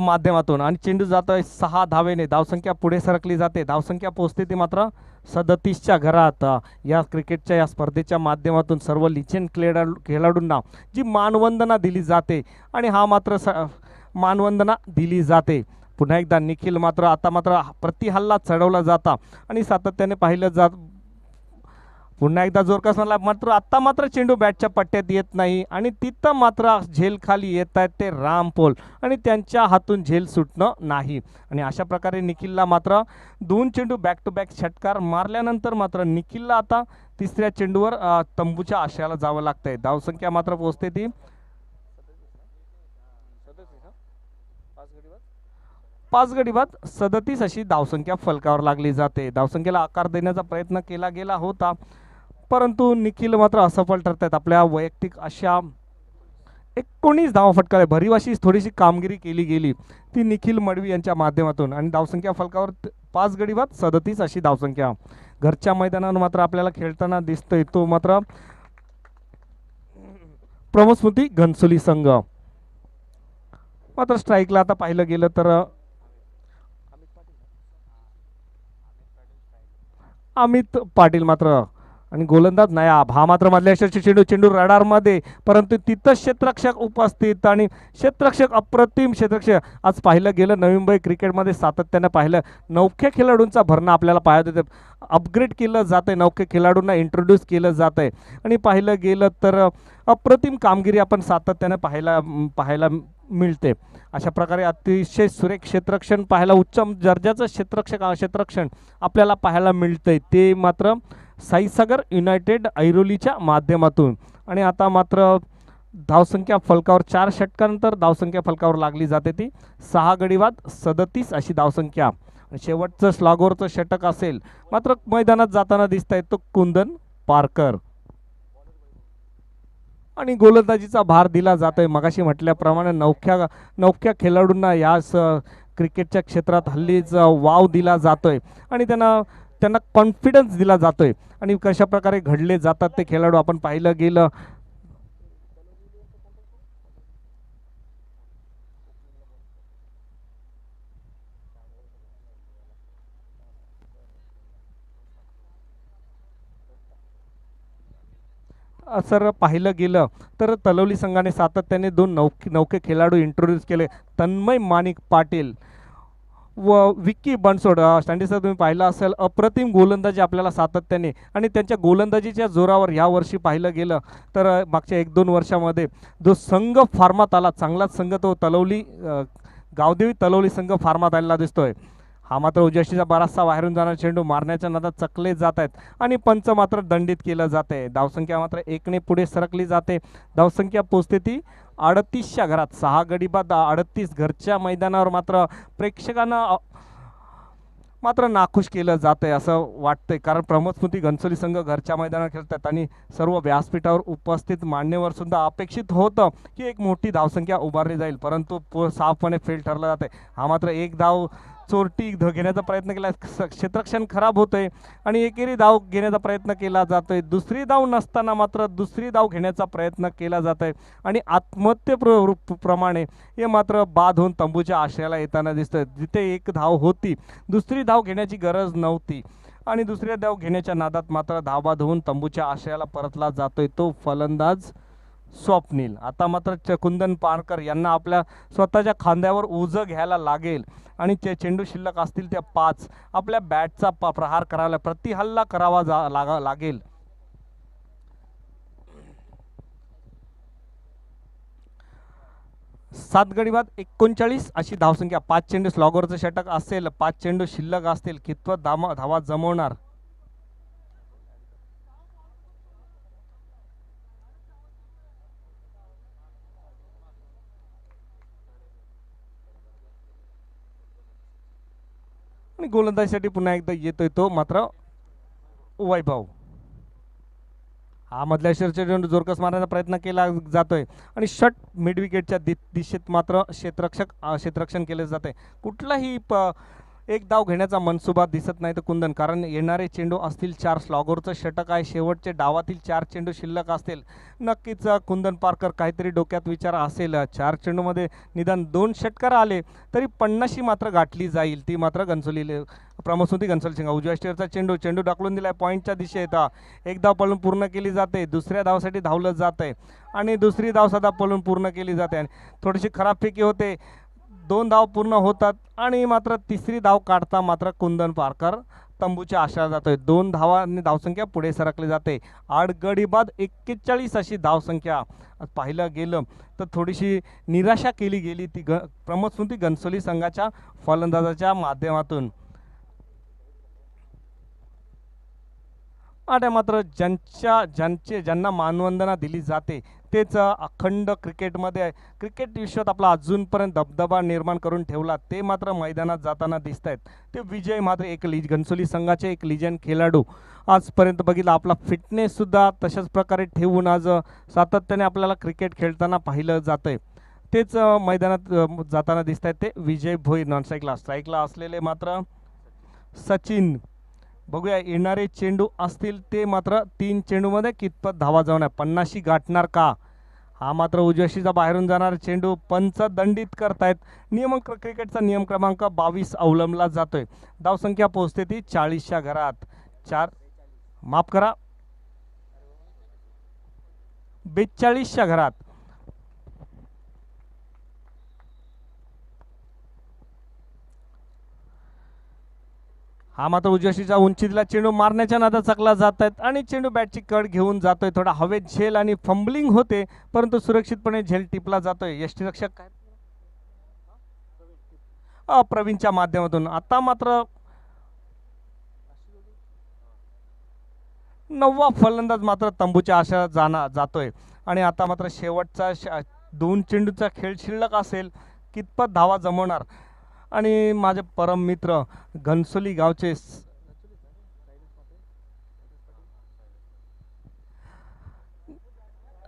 माध्यमातून. आणि चेंडू जातोय 6 धावेने, धावसंख्या पुढे सरकली जाते. धावसंख्या पोहोचते ती मात्र 37च्या घरात. या क्रिकेटच्या या स्पर्धेच्या माध्यमातून सर्व लिजंड खेळाडूंना जी मानवंदना दिली जाते आणि हा मात्र मानवंदना दिली जाते. पुन्हा एकदा निखिल मात्र आता मात्र प्रतिहल्ला चढवला जाता आणि सातत्याने पाहिलं जात. पुन्हा एकदा जोरकस मात्र आता मात्र चेंडू बॅटच्या पट्ट्यात येत नाही आणि तिथं मात्र झेल खाली येत आहेत ते रामपोल आणि त्यांच्या हातून झेल सुटणं नाही. आणि अशा प्रकारे निखिलला मात्र 2 चेंडू बॅक टू बॅक षटकार मारल्यानंतर मात्र निखिलला आता 3ऱ्या चेंडूवर तंबूच्या आशयाला जावं लागतंय. धावसंख्या मात्र पोहोचते ती 5 गडी बाद 37 अशी धावसंख्या फलकावर लागली जाते. धावसंख्येला आकार देण्याचा प्रयत्न केला गेला होता, परंतु निखिल मात्र असफल ठरत आहेत. आपल्या वैयक्तिक अशा 19 धावा फटकावल्या, भरीव अशी थोडीशी कामगिरी केली गेली ती निखिल मडवी यांच्या माध्यमातून आणि धावसंख्या फलकावर 5 गडी बाद 37 अशी धावसंख्या. घरच्या मैदानावर मात्र आपल्याला खेळताना दिसतोय तो मात्र प्रमुखस्मृती घनसोली संघ. मात्र स्ट्राईकला आता पाहिलं गेलं तर अमित पाटील मात्र आणि गोलंदाज नायाब. हा मात्र मधल्या यशाची चेंडू चेंडू रडारमध्ये, परंतु तिथं क्षेत्ररक्षक उपस्थित आणि क्षेत्ररक्षक अप्रतिम क्षेत्ररक्षक. आज पाहिलं गेलं नवी मुंबई क्रिकेटमध्ये सातत्यानं पाहिलं नवख्या खेळाडूंचा भरणा आपल्याला पाहायला देतं. अपग्रेड केलं जातं आहे, नवख्या खेळाडूंना इंट्रोड्यूस केलं जातं आहे आणि पाहिलं गेलं तर अप्रतिम कामगिरी आपण सातत्यानं पाहायला मिळते. अशा प्रकारे अतिशय सुरेख क्षेत्ररक्षण पाहायला, उच्च दर्जाचं क्षेत्ररक्षण आपल्याला पाहायला मिळतंय, ते मात्र साईसागर युनायटेड ऐरोलीच्या माध्यमातून. आणि आता मात्र धावसंख्या फलकावर 4 षटकानंतर धावसंख्या फलकावर लागली जाते ती 6 गडी बाद 37 अशी धावसंख्या. शेवटचं स्लॉगवरचं षटक असेल मात्र मैदानात जाताना दिसत आहे तो कुंदन पारकर. आणि गोलंदाजीचा भार दिला जातोय. मगाशी म्हटल्याप्रमाणे नवख्या खेळाडूंना या क्रिकेटच्या क्षेत्रात हल्लीच वाव दिला जातोय आणि त्यांना कॉन्फिडन्स दिला जातोय. आणि कशा प्रकारे घडले जातात ते खेळाडू आपण पाहिलं गेलं. सर पाहिलं गेलं तर तलवली संघाने सातत्याने 2 नौके खेळाडू इंट्रोड्यूस केले. तन्मय माणिक पाटील व विक्की बनसोड. स्टँडीसर तुम्ही पाहिलं असेल अप्रतिम गोलंदाजी आपल्याला सातत्याने, आणि त्यांच्या गोलंदाजीच्या जोरावर ह्या वर्षी पाहिलं गेलं तर मागच्या 1-2 वर्षामध्ये जो संघ फार्मात आला, चांगलाच संघ तो गावदेवी तलवली संघ फार्मात आलेला दिसतोय. हा मात्र उजयशीचा बराचसा बाहेरून जाणारा चेंडू मारण्याच्या नादात चकले जात आहेत आणि पंच मात्र दंडित केलं जाते. धावसंख्या मात्र 1ने पुढे सरकली जाते. धावसंख्या पोचते ती 38च्या घरात. 6 गडी बाद 38 घरच्या मैदानावर मात्र प्रेक्षकांना मात्र नाखुश केलं जात आहे असं वाटतंय, कारण प्रमोद स्मृती घनसोली संघ घरच्या मैदानावर खेळतात आणि सर्व व्यासपीठावर उपस्थित मान्यवर सुद्धा अपेक्षित होतं की एक मोठी धावसंख्या उभारली जाईल, परंतु साफपणे फेल ठरला जाते. हा मात्र एक धाव चोरटी घेण्याचा प्रयत्न केला, क्षेत्ररक्षण खराब होतंय आणि एकेरी धाव घेण्याचा प्रयत्न केला जातोय. दुसरी धाव नसताना मात्र दुसरी धाव घेण्याचा प्रयत्न केला जात आहे आणि आत्महत्येप्रमाणे हे मात्र बाद होऊन तंबूच्या आश्रयाला येताना दिसतंय. जिथे एक धाव होती दुसरी धाव घेण्याची गरज नव्हती आणि दुसऱ्या धाव घेण्याच्या नादात मात्र धावबाद होऊन तंबूच्या आश्रयाला परतला जातोय तो फलंदाज स्वप्नील. आता मात्र कुंदन पारकर यांना आपल्या स्वतःच्या खांद्यावर ओझं घ्यायला लागेल आणि चेंडू शिल्लक असतील त्या 5 आपल्या बॅटचा प्रहार करायला, प्रतिहल्ला करावा लागेल. सात गडी बाद 39 अशी धावसंख्या. 5 चेंडू स्लॉगरचं षटक असेल, 5 चेंडू शिल्लक असतील, कितपत धावा जमवणार. आणि गोलंदाजीसाठी पुन्हा एकदा येतोय तो मात्र वैभव. हा मधल्या चेंडू जोरकस मारण्याचा प्रयत्न केला जातोय आणि षट मिड विकेटच्या दिशेत मात्र क्षेत्ररक्षण केले जाते. कुठलाही एक धाव घेण्याचा मनसुबा दिसत नाही तर कुंदन, कारण येणारे चेंडू असतील 4 स्लॉगरचं षटक आहे, शेवटचे डावातील 4 चेंडू शिल्लक असतील. नक्कीच कुंदन पारकर काहीतरी डोक्यात विचार असेल. 4 चेंडूमध्ये निदान 2 षटकार आले तरी 50 मात्र गाठली जाईल, ती मात्र प्रमोद स्मृती घनसोली संघ. उजव्या स्टेअरचा चेंडू टाकलून दिलाय पॉईंटच्या दिशेत. एक धाव पळून पूर्ण केली जाते, दुसऱ्या धावासाठी धावलं जात आहे आणि दुसरी धाव सुद्धा पळून पूर्ण केली जाते आणि थोडीशी खराब फेकी होते. 2 धाव पूर्ण होतात आणि मात्र तिसरी धाव काढता मात्र कुंदन पारकर तंबूच्या आश्रयाला जातोय. 2 धावांनी धावसंख्या पुढे सरकली जाते. 8 गडी बाद 41 अशी धावसंख्या. पाहिलं गेलं तर थोडीशी निराशा केली गेली ती प्रमोद स्मृती घनसोली संघाच्या फलंदाजाच्या माध्यमातून. आणि मात्र ज्यांना मानवंदना दिली जाते तेच अखंड क्रिकेट विश्वात आपला अजूनपर्यंत दबदबा निर्माण करून ठेवला, ते मात्र मैदानात जाताना दिसत आहेत. ते विजय मात्र एक घनसोली संघाचे एक लिजंड खेळाडू आजपर्यंत बघितला. आपला फिटनेससुद्धा तशाच प्रकारे ठेवून आज सातत्याने आपल्याला क्रिकेट खेळताना पाहिलं जातंय. तेच मैदानात जाताना दिसत आहेत ते विजय भोईर. नॉन स्ट्राईकला असलेले मात्र सचिन. बघूया येणारे चेंडू असतील ते मात्र 3 चेंडूमध्ये कितपत धावा जमणार, 50 गाठणार का. हा मात्र उजव्याशीचा बाहेरून जाणारा चेंडू पंच दंडित करतायत. क्रिकेटचा नियम क्रमांक 22 अवलंबला जातोय. धावसंख्या पोहोचते ती 40च्या घरात. 4 माफ करा 42च्या घरात. हा मात्र उजव्या उंचीला चेंडू मारण्याच्या नादात चकला जात आहेत आणि चेंडू बॅटची कड घेऊन जातोय. थोडा हवेत झेल आणि फंबलिंग होते, परंतु सुरक्षितपणे झेल टिपला जातोय. यष्टीरक्षक काय प्रवीणच्या माध्यमातून. आता मात्र नववा फलंदाज मात्र तंबूच्या आशा जातोय आणि आता मात्र शेवटचा 2 चेंडूचा खेळ शिल्लक असेल. कितपत धावा जमवणार आणि माझे परम मित्र घनसोली गावचे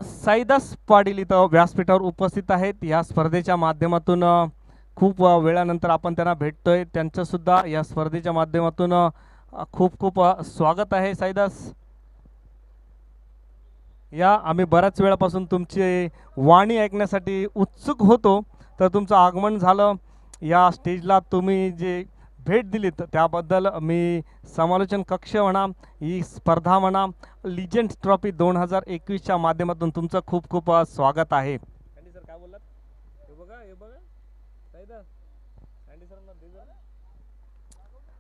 साईदास पाटील इथं व्यासपीठावर उपस्थित आहेत. या स्पर्धेच्या माध्यमातून खूप वेळानंतर आपण त्यांना भेटतोय. त्यांचं सुद्धा या स्पर्धेच्या माध्यमातून खूप खूप स्वागत आहे. साईदास या आम्ही बऱ्याच वेळापासून तुमची वाणी ऐकण्यासाठी उत्सुक होतो, तर तुमचं आगमन झालं. या स्टेजला तुम्ही जे भेट दिलीत त्याबद्दल मी समालोचन कक्ष म्हणा, ही स्पर्धा म्हणा, लिजेंड्स ट्रॉफी 2021च्या माध्यमातून तुमचं खूप खूप स्वागत आहे. सर काय बोललात? हे बघा हे बघा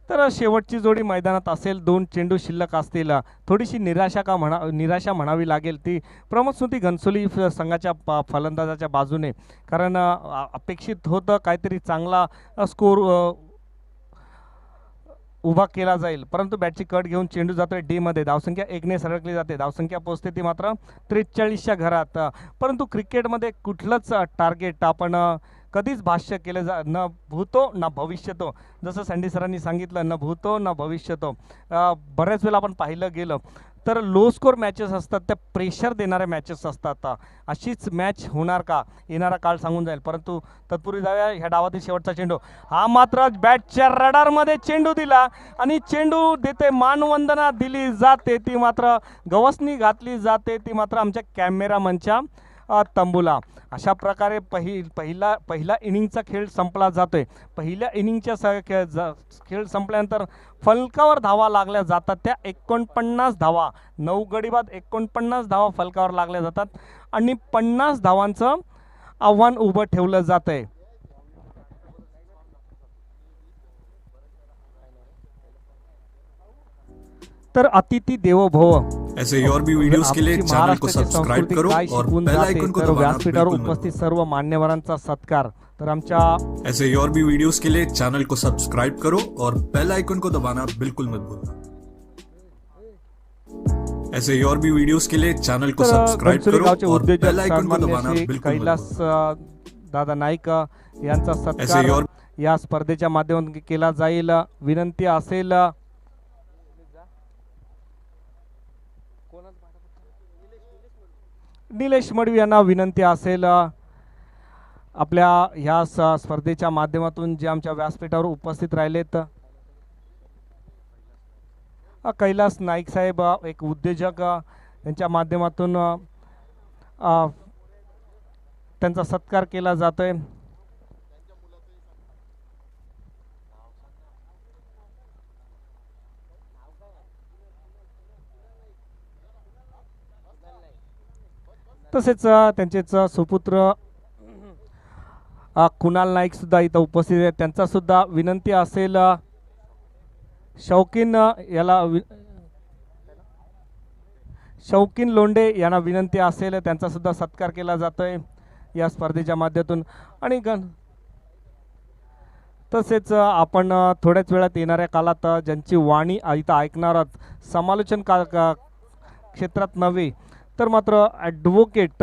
तर शेवटची जोडी मैदानात असेल. 2 चेंडू शिल्लक असतील. थोडीशी निराशा म्हणावी लागेल ती प्रमोद स्मृती घनसोली संघाच्या फलंदाजाच्या बाजूने, कारण अपेक्षित होतं काहीतरी चांगला स्कोर उभा केला जाईल, परंतु बॅटची कट घेऊन चेंडू जातोय डी मध्ये. धावसंख्या 1ने सरकली जाते. धावसंख्या पोहोचते ती मात्र 43च्या घरात. परंतु क्रिकेटमध्ये कुठलंच टार्गेट आपण कधीच भाष्य केलं न भूतो ना भविष्यतो. जसं सँडी सरांनी सांगितलं, न भूतो ना भविष्यतो. बऱ्याच वेळा आपण पाहिलं गेलं तर लो स्कोर मॅचेस असतात, त्या प्रेशर देणाऱ्या मॅचेस असतात. अशीच मॅच होणार का येणारा काळ सांगून जाईल. परंतु तत्पूर्वी जाऊया ह्या डावातील शेवटचा चेंडू. हा मात्र बॅटच्या रडारमध्ये चेंडू दिला आणि चेंडू देते मानवंदना दिली जाते ती मात्र गवसनी घातली जाते ती मात्र आमच्या कॅमेरामनच्या तंबूला. अशा प्रकारे पहिला इनिंगचा खेळ संपला जातोय. पहिल्या इनिंगच्या खेळ संपल्यानंतर फलकावर धावा लागल्या जातात. त्या 49 धावा, 9 गडी बाद 49 धावा फलकावर लागल्या जातात आणि 50 धावांचं आव्हान उभं ठेवलं जातंय. तर अतिथि देवो भव. ऐसे और भी वीडियोस के लिए चैनल को सब्सक्राइब करो और बेल आइकन को दबाना व्यासपीठावर बिल्कुल मत उपस्थित सर्व मान्यवरांचा सत्कार. तर आमच्या ऐसे और भी वीडियोस के लिए चैनल को सब्सक्राइब करो और बेल आइकन को दबाना बिल्कुल मत भूलना. ऐसे और भी वीडियोस के लिए चैनल को सब्सक्राइब करो और बेल आइकन को दबाना बिल्कुल मत कैलास दादा नाईक यांचा सत्कार या स्पर्धेच्या माध्यमातून केला जाईल. विनंती असेल निलेश मडवी यांना विनंती असेल आपल्या ह्या स्पर्धेच्या माध्यमातून जे आमच्या व्यासपीठावर उपस्थित राहिलेत. कैलास नाईक साहेब एक उद्योजक, यांच्या माध्यमातून त्यांचा सत्कार केला जातोय. तसेच त्यांचेच सुपुत्र कुणाल नाईक सुद्धा इथं उपस्थित आहेत. त्यांचा सुद्धा विनंती असेल शौकीन लोंढे यांना विनंती असेल त्यांचा सुद्धा सत्कार केला जातोय या स्पर्धेच्या माध्यमातून. आणि तसेच आपण थोड्याच वेळात येणाऱ्या काळात ज्यांची वाणी इथं ऐकणार आहात, समालोचन क्षेत्रात नव्हे तर मात्र ॲडव्होकेट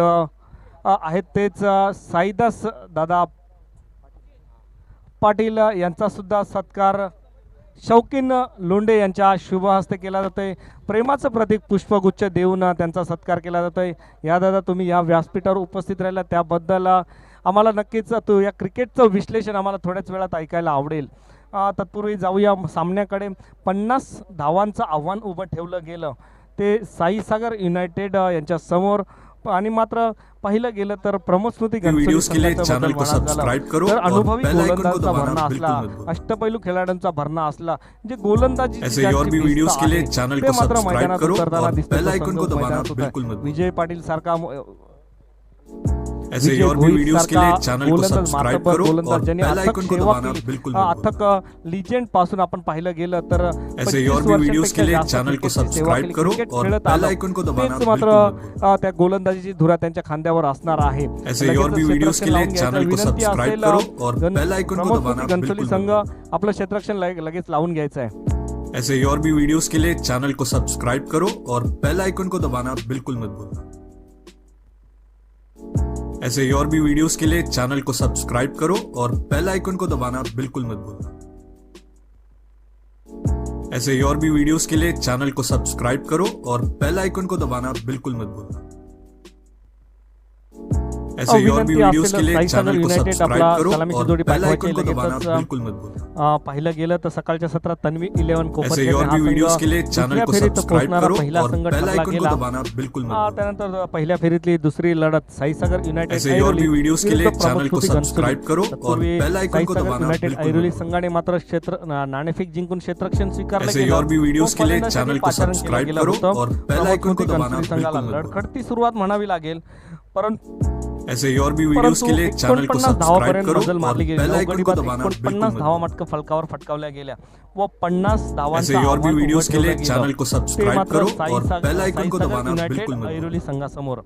आहेत तेच साईदास दादा पाटील यांचा सुद्धा सत्कार शौकीन लोंढे यांच्या शुभ हस्ते केला जातोय. प्रेमाचं प्रतीक पुष्पगुच्छ देऊन त्यांचा सत्कार केला जातोय. या दादा तुम्ही या व्यासपीठावर उपस्थित राहिला त्याबद्दल आम्हाला नक्कीच या क्रिकेटचं विश्लेषण आम्हाला थोड्याच वेळात ऐकायला आवडेल. तत्पूर्वी जाऊया सामन्याकडे. 50 धावांचं आव्हान उभं ठेवलं गेलं ते साईसागर युनायटेड यांच्या समोर आणि मात्र पाहिलं गेलं तर प्रमोद स्मृती वीडियोस के लिए संघाचं चैनल बद्दल को म्हणायचं झालं सब्सक्राइब करो तर और अनुभवी बेल आइकन को गोलंदाजचा दबाना भरणा बिल्कुल असला, मत भूलना। अष्टपैलू खेळाडूंचा भरणा असला, जे गोलंदाजी ऐसे और भी वीडियोस के लिए चैनल ते को मात्र सब्सक्राइब मैदानात करो उतरताना और दिसतो. बेल तो आइकन संघ को दबाना मैदानात उतर- बिल्कुल मत भूलना। विजय पाटील सारखा ऐसे विजय और भी भोईर वीडियोस के लिए सारखा चैनल को गोलंदाज, सब्सक्राइब मातब्बर करो और गोलंदाज ज्यांनी बेल अथक आइकन को सेवा दबाना केली, बिल्कुल मत भूलना। अथक लिजेंड पासून आपण पाहिलं गेलं तर ऐसे 25 और भी वीडियोस के लिए वर्षांपेक्षा चैनल को जास्त क्रिकेटची सेवा सब्सक्राइब केली, करो क्रिकेट और खेळत बेल आलो. आइकन को दबाना तेच मात्र बिल्कुल मत भूलना। त्या गोलंदाजीची धुरा त्यांच्या खांद्यावर असणार आहे. ऐसे और भी लगेचच वीडियोस के लिए क्षेत्ररक्षण लावून चैनल को घ्यायचं. विनंती सब्सक्राइब असेल, करो और बेल आइकन को प्रमोद दबाना स्मृती बिल्कुल घनसोली मत संघ भूलना। आपलं क्षेत्ररक्षण लगेच लावून घ्यायचं आहे. ऐसे और भी वीडियोस के लिए चैनल को सब्सक्राइब करो और बेल आइकन को दबाना बिल्कुल मत भूलना। ऐसे और भी वीडियोस के लिए चैनल को सब्सक्राइब करो और बेल आइकन को दबाना बिल्कुल मत भूलना। ऐसे और भी वीडियोस के लिए चैनल को सब्सक्राइब करो और बेल आइकन को दबाना बिल्कुल मत भूलना। ऐसे और भी वीडियोस के लिए चैनल को सब्सक्राइब करो और बेल आइकन को दबाना बिल्कुल मत भूलना। पाहिलं गेलं तर सकाळच्या सत्रात तन्वी 11 कोपरखेड ऐसे और हा भी वीडियोस संघ के लिए चैनल दुसऱ्या को फेरीत सब्सक्राइब पोहोचणारा करो पहिला और संघ बेल ठरला आइकन को गेला. दबाना बिल्कुल मत भूलना। त्यानंतर पहिल्या फेरीतली दुसरी लढत साईसागर युनायटेड ऐसे और भी वीडियोस के लिए चैनल को सब्सक्राइब करो और बेल आइकन को दबाना युनायटेड बिल्कुल ऐरोली मत भूलना। संघाने मात्र क्षेत्र नाणेफेक जिंकून क्षेत्ररक्षण स्वीकारलं ऐसे गेलं. और भी वीडियोस के लिए गोलंदाजीसाठी चैनल को पाचारण केलं सब्सक्राइब गेलं करो होतं. और बेल प्रमोद आइकन को स्मृती दबाना घनसोली संघाला बिल्कुल मत भूलना। लढखडती सुरुवात म्हणावी लागेल, परंतु ऐसे और भी वीडियोस के लिए चैनल को 49 सब्सक्राइब धावापर्यंत करो मजल और मारली गेली. बेल आइकन को नवगडी दबाना बाद बिल्कुल 49 मत धावा भूलना। मात्र फलकावर फटकावल्या गेल्या व 50 धावांचा ऐसे और भी आव्हान वीडियोस के उभं लिए ठेवलं चैनल गेलं. को ते सब्सक्राइब मात्र करो और बेल आइकन को साईसागर दबाना युनायटेड बिल्कुल मत भूलना। ऐरोली संघासमोर.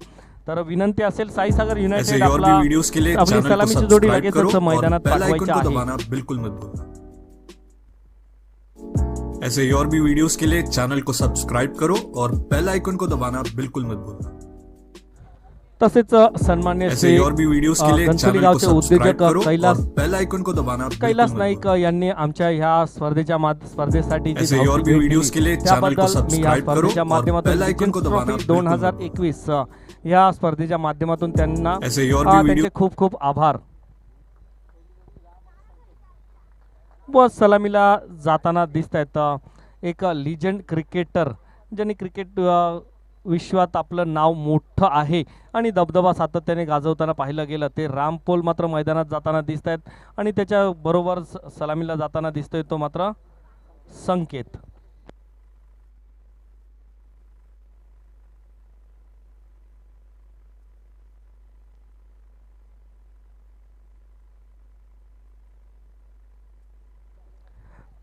तर विनंती असेल साईसागर ऐसे युनायटेड और भी वीडियोस के लिए आपली चैनल को सलामीची जोडी सब्सक्राइब करो लगेचच और मैदानात बेल आइकन पाठवायची को आहे. दबाना बिल्कुल मत भूलना। ऐसे और भी वीडियोस के लिए चैनल को सब्सक्राइब करो और बेल आइकन को दबाना बिल्कुल मत भूलना। तसेच सन्मान्य ऐसे श्री और भी वीडियोस के लिए घनसोली चैनल को गावचे सब्सक्राइब उद्योजक करो और कैलास बेल आइकन को दबाना बिल्कुल कैलास मत नाईक भूलना। यांनी आमच्या ह्या स्पर्धेच्या स्पर्धेसाठी जी ऐसे धावती और भी भेट वीडियोस दिली, के लिए चैनल को त्याबद्दल मी या सब्सक्राइब करो स्पर्धेच्या और माध्यमातून बेल आइकन को लिजेंड्स दबाना ट्रॉफी बिल्कुल मत भूलना। 2021 या स्पर्धेच्या माध्यमातून त्यांना ऐसे और भी वीडियो त्यांचे खूप खूप आभार. व सलामीला जाताना दिसत आहेत एक लिजंड क्रिकेटर ज्यांनी क्रिकेट विश्वात आपलं नाव मोठं आहे आणि दबदबा सातत्याने गाजवताना पाहिलं गेलं ते राम पोल मात्र मैदानात जाताना दिसत आहेत आणि त्याच्या बरोबर सलामीला जाताना दिसतोय तो मात्र संकेत.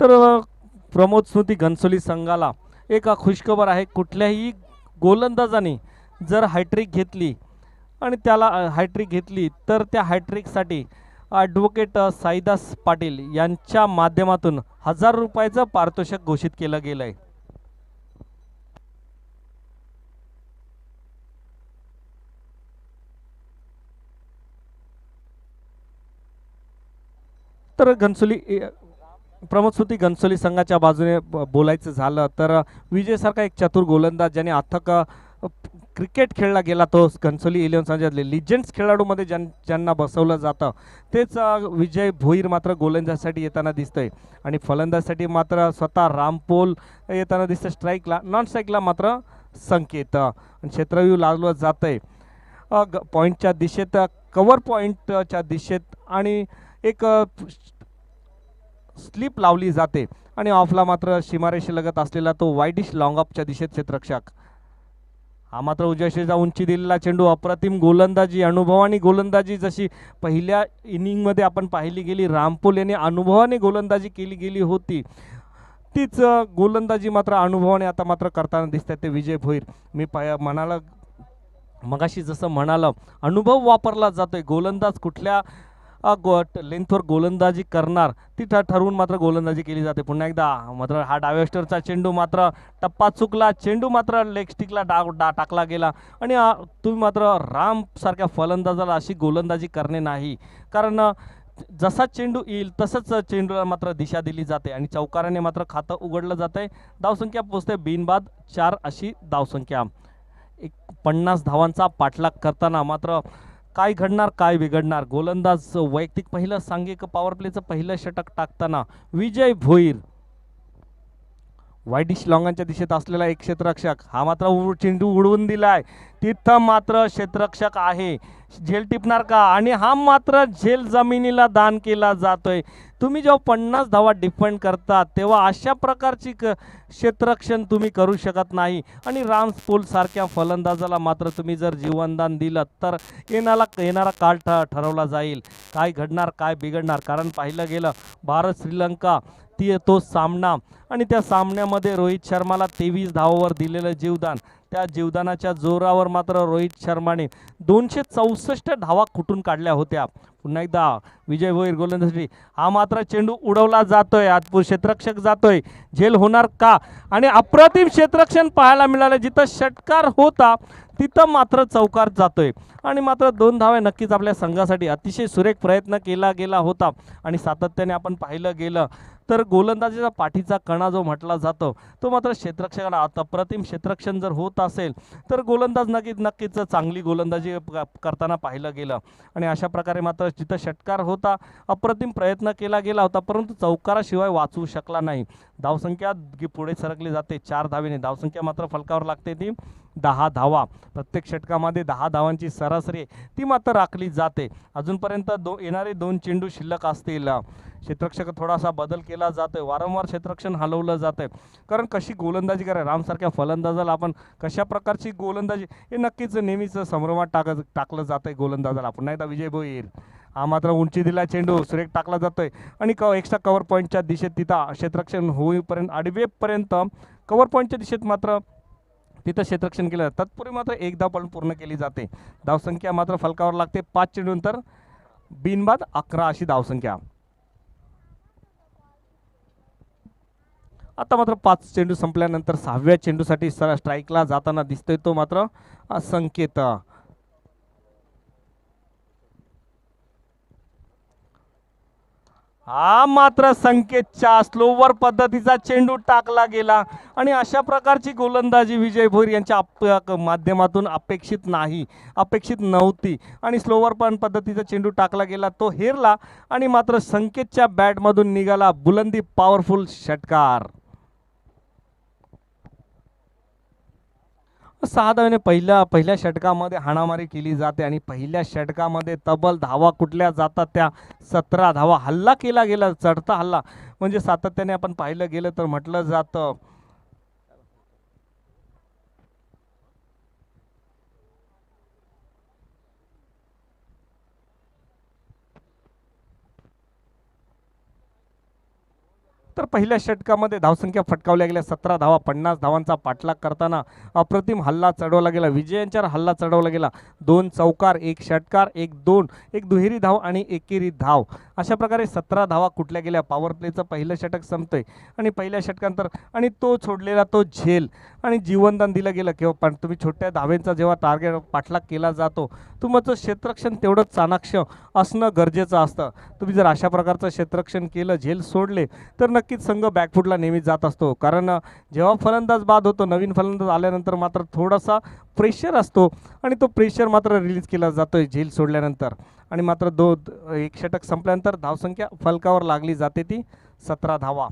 तर प्रमोद स्मृती घनसोली संघाला एक खुशखबर आहे. कुठल्याही गोलंदाजाने जर हॅट्रिक घेतली आणि त्याला हॅट्रिक घेतली तर त्या हॅट्रिकसाठी ॲडव्होकेट साईदास पाटील यांच्या माध्यमातून 1000 रुपयाचं पारितोषिक घोषित केलं गेलं आहे. तर प्रमोद स्मृती घनसोली संघाच्या बाजूने बोलायचं झालं तर विजयसारखा एक चतुर गोलंदाज ज्याने अथक क्रिकेट खेळला गेला तो घनसोली 11 संघातले लिजेंड्स खेळाडूमध्ये ज्यांना बसवलं जातं तेच विजय भोईर मात्र गोलंदाजसाठी येताना दिसतंय आणि फलंदाजसाठी मात्र स्वतः रामपोल येताना दिसतं. स्ट्राईकला नॉन स्ट्राईकला मात्र संकेत. क्षेत्रव्यूह लागलं जातंय पॉईंटच्या दिशेत, कव्हर पॉईंटच्या दिशेत आणि एक स्लिप लावली जाते आणि ऑफला मात्र सीमारेषे लगत असलेला तो वाईडिश लॉंग ऑफच्या दिशेत क्षेत्ररक्षक. हा मात्र उजव्या उंची दिलेला चेंडू, अप्रतिम गोलंदाजी, अनुभवाने गोलंदाजी जशी पहिल्या इनिंगमध्ये आपण पाहिली गेली, रामपोल यांनी अनुभवाने गोलंदाजी केली गेली होती तीच गोलंदाजी मात्र अनुभवाने आता मात्र करताना दिसत आहेत ते विजय भोईर. मी म्हणाला मगाशी जसं म्हणालं अनुभव वापरला जातोय. गोलंदाज कुठल्या लेंथवर गोलंदाजी करणार ती ठरवून मात्र गोलंदाजी केली जाते. पुन्हा एकदा मात्र हा डायव्हर्स्टरचा चेंडू मात्र टप्पा चुकला, चेंडू मात्र लेग स्टिकला टाकला गेला आणि तुम्ही मात्र राम सारख्या फलंदाजाला अशी गोलंदाजी करणे नाही, कारण जसा चेंडू येईल तसंच चेंडूला मात्र दिशा दिली जाते आणि चौकाराने मात्र खातं उघडलं जातंय. धावसंख्या पोचते बिनबाद 4 अशी धावसंख्या. 50 धावांचा पाठलाग करताना मात्र काय घडणार काय बिघडणार. गोलंदाज वैयक्तिक पहिलं सांघिक पॉवर प्लेचं पहिलं षटक टाकताना विजय भोईर वाईट शिलाँगाच्या दिशेत असलेला एक क्षेत्ररक्षक हा मात्र चेंडू उडवून दिलाय. तिथं मात्र क्षेत्ररक्षक आहे, झेल टिपणार का? आणि हा मात्र झेल जमिनीला दान केला जातोय. तुम्ही जेव्हा 50 धावा डिफेंड करता तेव्हा अशा प्रकारची क्षेत्ररक्षण तुम्ही करू शकत नाही. आणि राम्स पोल सारख्या फलंदाजाला मात्र तुम्ही जर जीवनदान दिलं तर येणारा काळ ठरवला जाईल. काय घडणार, काय बिघडणार? कारण पाहिलं गेलं भारत श्रीलंका तो सामना, आणि त्या सामन्यामध्ये रोहित शर्माला 23 धावावर दिलेलं जीवदान, त्या जीवदानाच्या जोरावर मात्र रोहित शर्माने 264 धावा कुठून काढल्या होत्या. पुन्हा एकदा विजय भोईर गोलंदाजी, हा मात्र चेंडू उडवला जातोय, आज क्षेत्ररक्षक जातोय, झेल होणार का? आणि अप्रतिम क्षेत्ररक्षण पाहायला मिळालं. जिथं षटकार होता तिथं मात्र चौकार जातोय. आणि मात्र 2 धावा नक्कीच आपल्या संघासाठी अतिशय सुरेख प्रयत्न केला गेला होता. आणि सातत्याने आपण पाहिलं गेलं तर गोलंदाजीचा पाठीचा कणा जो म्हटला जातो तो मात्र क्षेत्ररक्षकाला, अप्रतिम क्षेत्ररक्षण जर होत असेल तर गोलंदाज नक्कीच चांगली गोलंदाजी करताना पाहिलं गेलं. आणि अशा प्रकारे मात्र जिथं षटकार होता अप्रतिम प्रयत्न केला गेला होता, परंतु चौकाराशिवाय वाचवू शकला नाही. धावसंख्या पुढे सरकली जाते 4 धावेने. धावसंख्या मात्र फलकावर लागते ती 10 धावा. प्रत्येक षटकामध्ये 10 धावांची सरासरी ती मात्र राखली जाते. अजूनपर्यंत येणारे 2 चेंडू शिल्लक असतील. क्षेत्ररक्षक थोडासा बदल केला जातोय, वारंवार क्षेत्ररक्षण हलवलं जातंय. कारण कशी गोलंदाजी कराय रामसारख्या फलंदाजाला आपण कशा प्रकारची गोलंदाजी, हे नक्कीच नेहमीच संभ्रमात टाकलं जातंय गोलंदाजाला. पुन्हा एकदा विजय भोईर, हा मात्र उंची दिला चेंडू सुरेख टाकला जातोय. आणि एक्स्ट्रा कव्हर पॉईंटच्या दिशेत तिथं क्षेत्ररक्षण होईपर्यंत आडवेपर्यंत कव्हर पॉईंटच्या दिशेत मात्र तिथं क्षेत्ररक्षण केलं. तत्पूर्वी मात्र एक धाव पण पूर्ण केली जाते. धावसंख्या मात्र फलकावर लागते 5 चेंडूनंतर बिनबाद 11 अशी धावसंख्या. आता मात्र 5 चेंडू संपल्यानंतर 6व्या चेंडूसाठी स्ट्राईकला जाताना दिसतोय तो मात्र संकेत. हा मात्र संकेतच्या स्लोवर पद्धतीचा चेंडू टाकला गेला. आणि अशा प्रकारची गोलंदाजी विजय भोईर यांच्या माध्यमातून अपेक्षित नव्हती. आणि स्लोवर पद्धतीचा चेंडू टाकला गेला, तो हेरला. आणि मात्र संकेतच्या बॅटमधून निघाला बुलंदी पॉवरफुल षटकार. 6 धावेने पहिल्या षटकामध्ये हाणामारी केली जाते. आणि पहिल्या षटकामध्ये तब्बल धावा कुठल्या जातात त्या 17 धावा. हल्ला केला गेला, चढता हल्ला, म्हणजे सातत्याने आपण पाहिलं गेलं तर म्हटलं जातं तर पहिल्या षटकामध्ये धावसंख्या फटकावल्या गेल्या 17 धावा. 50 धावांचा पाठलाग करताना अप्रतिम हल्ला चढवला गेला, विजयांच्यावर हल्ला चढवला गेला. 2 चौकार, 1 षटकार, 1 दुहेरी धाव आणि एकेरी धाव, अशा प्रकारे 17 धावा कुठल्या गेल्या. पॉवर प्लेचं पहिलं षटक संपतंय आणि पहिल्या षटकांतर आणि तो सोडलेला तो झेल आणि जीवनदान दिलं गेलं. किंवा पण तुम्ही छोट्या धावेंचा जेव्हा टार्गेट पाठलाग केला जातो तुमचं क्षेत्ररक्षण तेवढं चाणाक्ष असणं गरजेचं असतं. तुम्ही जर अशा प्रकारचं क्षेत्ररक्षण केलं, झेल सोडले, तर नक्कीच संघ बॅकफुटला नेहमी जात असतो. कारण जेव्हा फलंदाज बाद होतो, नवीन फलंदाज आल्यानंतर मात्र थोडासा प्रेशर असतो आणि तो प्रेशर मात्र रिलीज केला जातोय झेल सोडल्यानंतर. आणि मात्र 1 षटक संपल्यानंतर धावसंख्या फलकावर लागली जाते ती 17 धावा.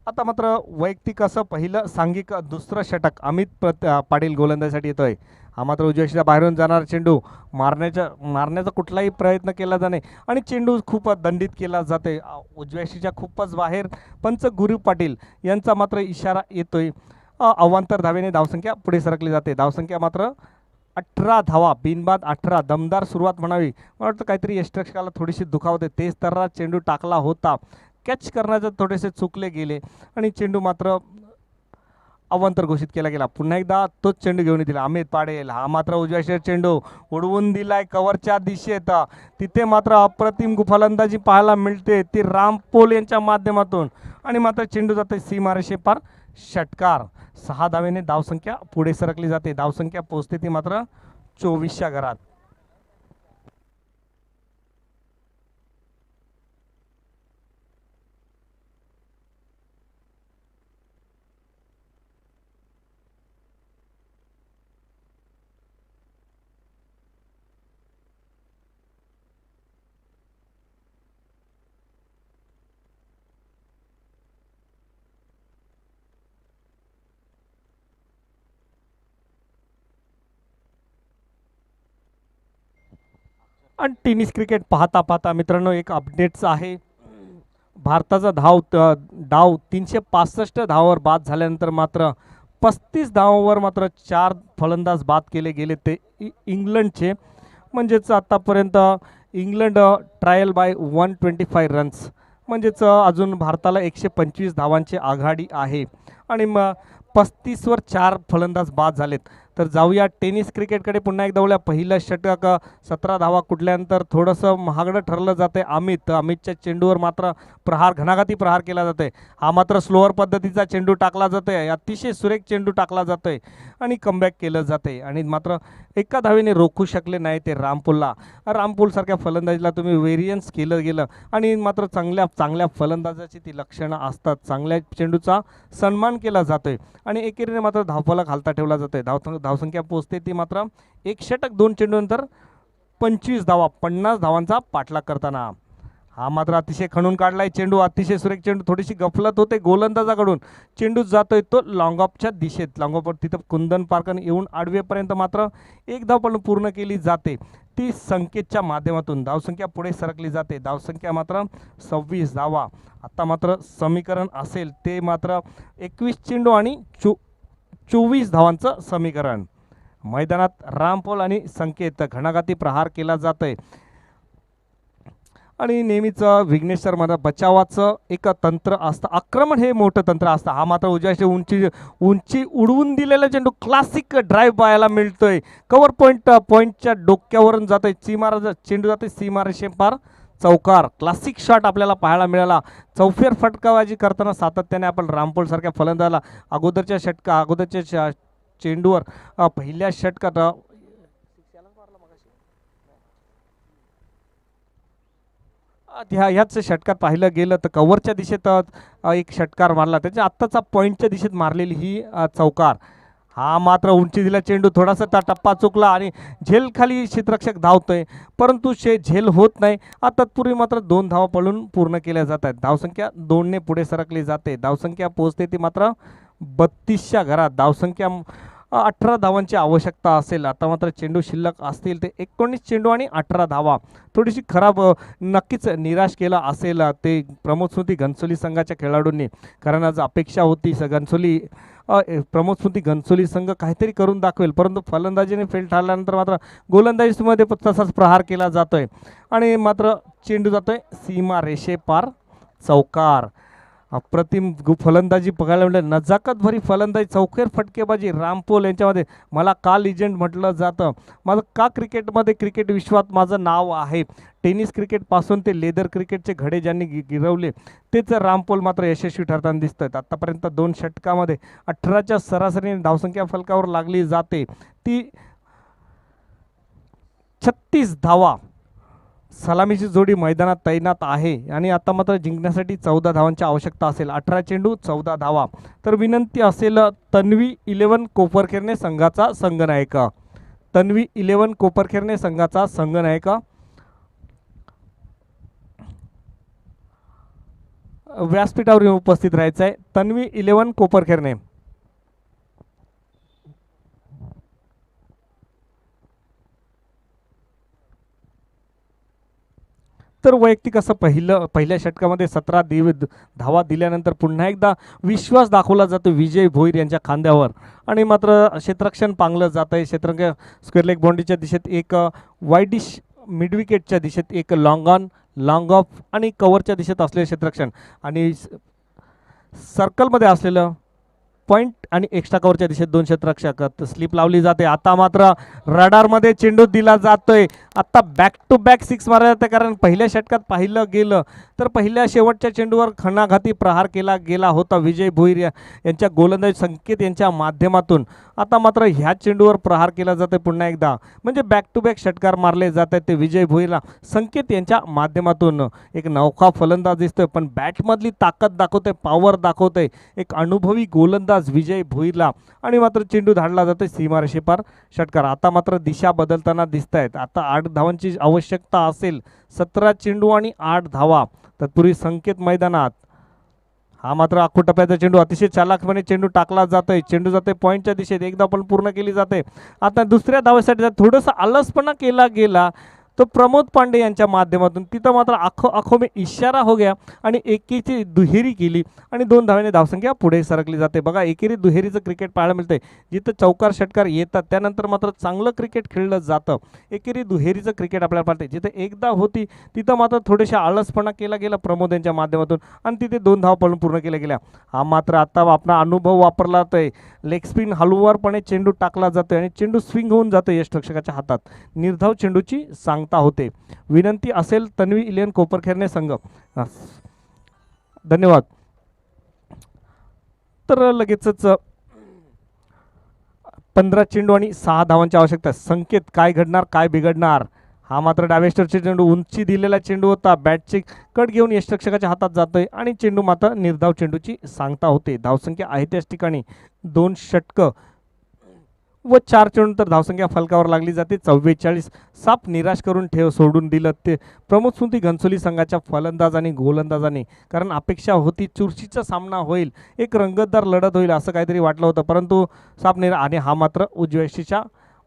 आता मात्र वैयक्तिक असं पहिलं सांघिक दुसरं षटक अमित पाटील गोलंदाजीसाठी येतोय. हा मात्र उजव्या बाहेरून जाणारा चेंडू मारण्याचा कुठलाही प्रयत्न केला जाणे आणि चेंडू खूप दंडित केला जाते उजव्याशीच्या खूपच बाहेर. पंच गुरु पाटील यांचा मात्र इशारा येतोय. अवांतर धावेने धावसंख्या पुढे सरकली जाते. धावसंख्या मात्र 18 धावा, बिनबाद 18. दमदार सुरुवात म्हणावी. मला वाटतं काहीतरी यष्टरक्षकाला थोडीशी दुखावते. तेज तर्रात चेंडू टाकला होता, कॅच करण्याचे थोडेसे चुकले गेले आणि चेंडू मात्र अवांतर घोषित केला गेला. पुन्हा एकदा तोच चेंडू घेऊन दिला अमित पाटील. हा मात्र उजव्या चेंडू उडवून दिलाय कव्हरच्या दिशेत. तिथे मात्र अप्रतिम फलंदाजी पाहायला मिळते ती राम पोल यांच्या माध्यमातून. आणि मात्र चेंडू जाते सीमारेषे पार, षटकार. 6 धावेने धावसंख्या पुढे सरकली जाते. धावसंख्या पोहोचते ती मात्र 24च्या घरात. आणि टेनिस क्रिकेट पाहता पाहता मित्रांनो एक अपडेट्स आहे. भारताचा डाव 365 धावावर बाद झाल्यानंतर मात्र 35 धावांवर मात्र 4 फलंदाज बाद केले गेले ते इंग्लंडचे. म्हणजेच आतापर्यंत इंग्लंड ट्रायल बाय 125 रन्स, म्हणजेच अजून भारताला 125 धावांची आघाडी आहे आणि 35वर 4 फलंदाज बाद झालेत. तर जाऊया टेनिस क्रिकेटकडे पुन्हा एकदा बोलूया. पहिलं षटक 17 धावा कुठल्यानंतर थोडंसं महागडं ठरलं जाते. अमितच्या चेंडूवर मात्र घणाघाती प्रहार केला जाते. हा मात्र स्लोअर पद्धतीचा चेंडू टाकला जातोय, अतिशय सुरेख चेंडू टाकला जातोय आणि कमबॅक केलं जाते आणि मात्र एका धावेने रोखू शकले नाही ते रामपूलसारख्या फलंदाजीला तुम्ही व्हेरियन्स केलं गेलं आणि मात्र चांगल्या फलंदाजाची ती लक्षणं असतात. चांगल्या चेंडूचा सन्मान केला जातोय आणि एकेरीने मात्र धावफलक हालता ठेवला जातोय. धावसंख्या पोहोचते ती मात्र एक षटक 2 चेंडूनंतर 25 धावा, 50 धावांचा पाठलाग करताना. हा मात्र अतिशय खणून काढलाय चेंडू, अतिशय सुरेख चेंडू. थोडीशी गफलत होते गोलंदाजाकडून, चेंडू जातोय तो लॉंग ऑफच्या दिशेत. लॉंग ऑफवर तिथं कुंदन पार्कन येऊन आडवेपर्यंत मात्र एक धाव पण पूर्ण केली जाते ती संकेतच्या माध्यमातून. धावसंख्या पुढे सरकली जाते. धावसंख्या मात्र 26 धावा. आता मात्र समीकरण असेल ते मात्र 21 चेंडू आणि 24 धावांचं समीकरण. मैदानात रामपोल आणि संकेत घणाघाती प्रहार केला जातोय आणि नेहमीच विघ्नेश शर्मा बचावाचं एक तंत्र असतं. आक्रमण हे मोठं तंत्र असतं. हा मात्र उजव्याची उंची उडवून दिलेला चेंडू क्लासिक ड्राईव्ह पाहायला मिळतोय. कव्हर पॉईंटच्या डोक्यावरून जातोय. चेंडू जातोय सीमारेषे पार चौकार. क्लासिक शॉट आपल्याला पाहायला मिळाला. चौफेर फटकाबाजी करताना सातत्याने आपण रामपोलसारख्या फलंदाजाला अगोदरच्या चेंडूवर पहिल्या षटकात ह्याच षटकात पाहिलं गेलं तर कव्हरच्या दिशेत एक षटकार मारला. त्याच्या आत्ताचा पॉईंटच्या दिशेत मारलेली ही चौकार. हा मात्र उंची दिला चेंडू, थोडासा त्या टप्पा चुकला आणि झेल खाली क्षेत्ररक्षक धावतोय परंतु झेल होत नाही. तत्पूर्वी मात्र 2 धावा पळून पूर्ण केल्या जात आहेत. धावसंख्या 2ने पुढे सरकली जाते. धावसंख्या पोहोचते ती मात्र 32च्या घरात. धावसंख्या 18 धावांची आवश्यकता असेल. आता मात्र चेंडू शिल्लक असतील ते 19 चेंडू आणि 18 धावा. थोडीशी खराब नक्कीच निराश केला असेल ते प्रमोद स्मृती घनसोली संघाच्या खेळाडूंनी, कारण आज अपेक्षा होती प्रमोद स्मृती घनसोली संघ काहीतरी करून दाखवेल परंतु फलंदाजीने फेल ठरल्यानंतर मात्र गोलंदाजीमध्ये तसाच प्रहार केला जातोय आणि मात्र चेंडू जातोय सीमा रेषे पार चौकार. अप्रतिम फलंदाजी बघायला मिळेल. नजाकतभरी फलंदाजी, चौकेर फटकेबाजी रामपोल यांच्यामध्ये. मला का लिजेंड म्हटलं जातं, माझं का क्रिकेट विश्वात माझं नाव आहे. टेनिस क्रिकेटपासून ते लेदर क्रिकेटचे घडे ज्यांनी गिरवले तेच रामपोल मात्र यशस्वी ठरताना दिसत आहेत. आत्तापर्यंत 2 षटकामध्ये 18च्या सरासरीने धावसंख्या फलकावर लागली जाते ती 36 धावा. सलामीची जोडी मैदानात तैनात आहे आणि आता मात्र जिंकण्यासाठी 14 धावांची आवश्यकता असेल. 18 चेंडू 14 धावा. तर विनंती असेल तन्वी 11 कोपरखेरणे संघाचा संघनायक. तन्वी 11 कोपरखेरणे संघाचा संघनायक व्यासपीठावर उपस्थित राहायचं आहे. तन्वी 11 कोपरखेरणे. तर वैयक्तिक असं पहिल्या षटकामध्ये 17 धावा दिल्यानंतर पुन्हा एकदा विश्वास दाखवला जातो विजय भोईर यांच्या खांद्यावर आणि मात्र क्षेत्ररक्षण पांगलं जात आहे. क्षेत्ररक्षण स्क्वेअर लेग बाउंड्रीच्या दिशेत एक वाईडिश मिडविकेटच्या दिशेत एक लॉंग ऑफ आणि कव्हरच्या दिशेत असलेले क्षेत्ररक्षण आणि सर्कलमध्ये असलेलं पॉईंट आणि एक्स्ट्रा कव्हरच्या दिशेत 2 क्षेत्ररक्षक. स्लिप लावली जाते. आता मात्र रडारमध्ये चेंडू दिला जातोय. आता बॅक टू बॅक 6 मारला जाते कारण पहिल्या षटकात पाहिलं गेलं तर पहिल्या शेवटच्या चेंडूवर खणाघाती प्रहार केला गेला होता विजय भोईर यांच्या गोलंदाज संकेत यांच्या माध्यमातून. आता मात्र ह्या चेंडूवर प्रहार केला जातोय पुन्हा एकदा, म्हणजे बॅक टू बॅक षटकार मारले जात आहेत ते विजय भोईरला संकेत यांच्या माध्यमातून. एक नौका फलंदाज दिसतोय पण बॅटमधली ताकद दाखवतोय, पॉवर दाखवतोय एक अनुभवी गोलंदाज विजय भोईरला आणि मात्र चेंडू धाडला जातोय सीमारेषेपार षटकार. आता मात्र दिशा बदलताना दिसत आहेत. आता 8 धावांची आवश्यकता असेल. 17 चेंडू आणि 8 धावा. तत्पूर्वी संकेत मैदानात. हा मात्र आखूटप्प्याचा चेंडू अतिशय चालाकपणे चेंडू टाकला जातोय. चेंडू जाते पॉईंटच्या दिशेत. एकदा पण पूर्ण केली जाते. आता दुसऱ्या धावेसाठी थोडंसं आलसपणा केला गेला तो प्रमोद पांडे यांच्या माध्यमातून तिथं मात्र आखो में इशारा हो गया आणि एकेची दुहेरी केली आणि 2 धावांनी धावसंख्या पुढे सरकली जाते. बघा एकेरी दुहेरीचं क्रिकेट पाहायला मिळते, जिथं चौकार षटकार येतात त्यानंतर मात्र चांगलं क्रिकेट खेळलं जातं. एकेरी दुहेरीचं क्रिकेट आपल्याला पाहते, जिथं एकदा होती तिथं मात्र थोडेशा आळसपणा केला गेला प्रमोद यांच्या माध्यमातून आणि तिथे 2 धावा पळून पूर्ण केल्या गेल्या. हा मात्र आता आपला अनुभव वापरला जातोय. लेग स्पिन हलवारपणे चेंडू टाकला जातोय आणि चेंडू स्विंग होऊन जातो यष्टिरक्षकाच्या हातात. निर्धाव चेंडूची सांगता होते. विनंती असेल तन्वी इलेवन कोपरखेरणे संघ. धन्यवाद. तर लगेचच 15 चेंडू आणि 6 धावांची आवश्यकता. संकेत काय घडणार, काय बिघडणार. हा मात्र डावेस्टरचे चेंडू उंची दिलेला चेंडू होता. बॅटची कट घेऊन यष्टिरक्षकाच्या हातात जातोय आणि चेंडू मात्र निर्धाव चेंडूची सांगता होते. धावसंख्या आहे त्याच ठिकाणी 2 षटकं व 4 चेंडू तर धावसंख्या फलकावर लागली जाते 44. साप निराश करून सोडून दिलं ते प्रमोद स्मृती घनसोली संघाच्या फलंदाज आणि गोलंदाजांनी. कारण अपेक्षा होती चुरशीचा सामना होईल, एक रंगतदार लढत होईल असं काहीतरी वाटलं होतं, परंतु साप आणि हा मात्र उजव्याशीच्या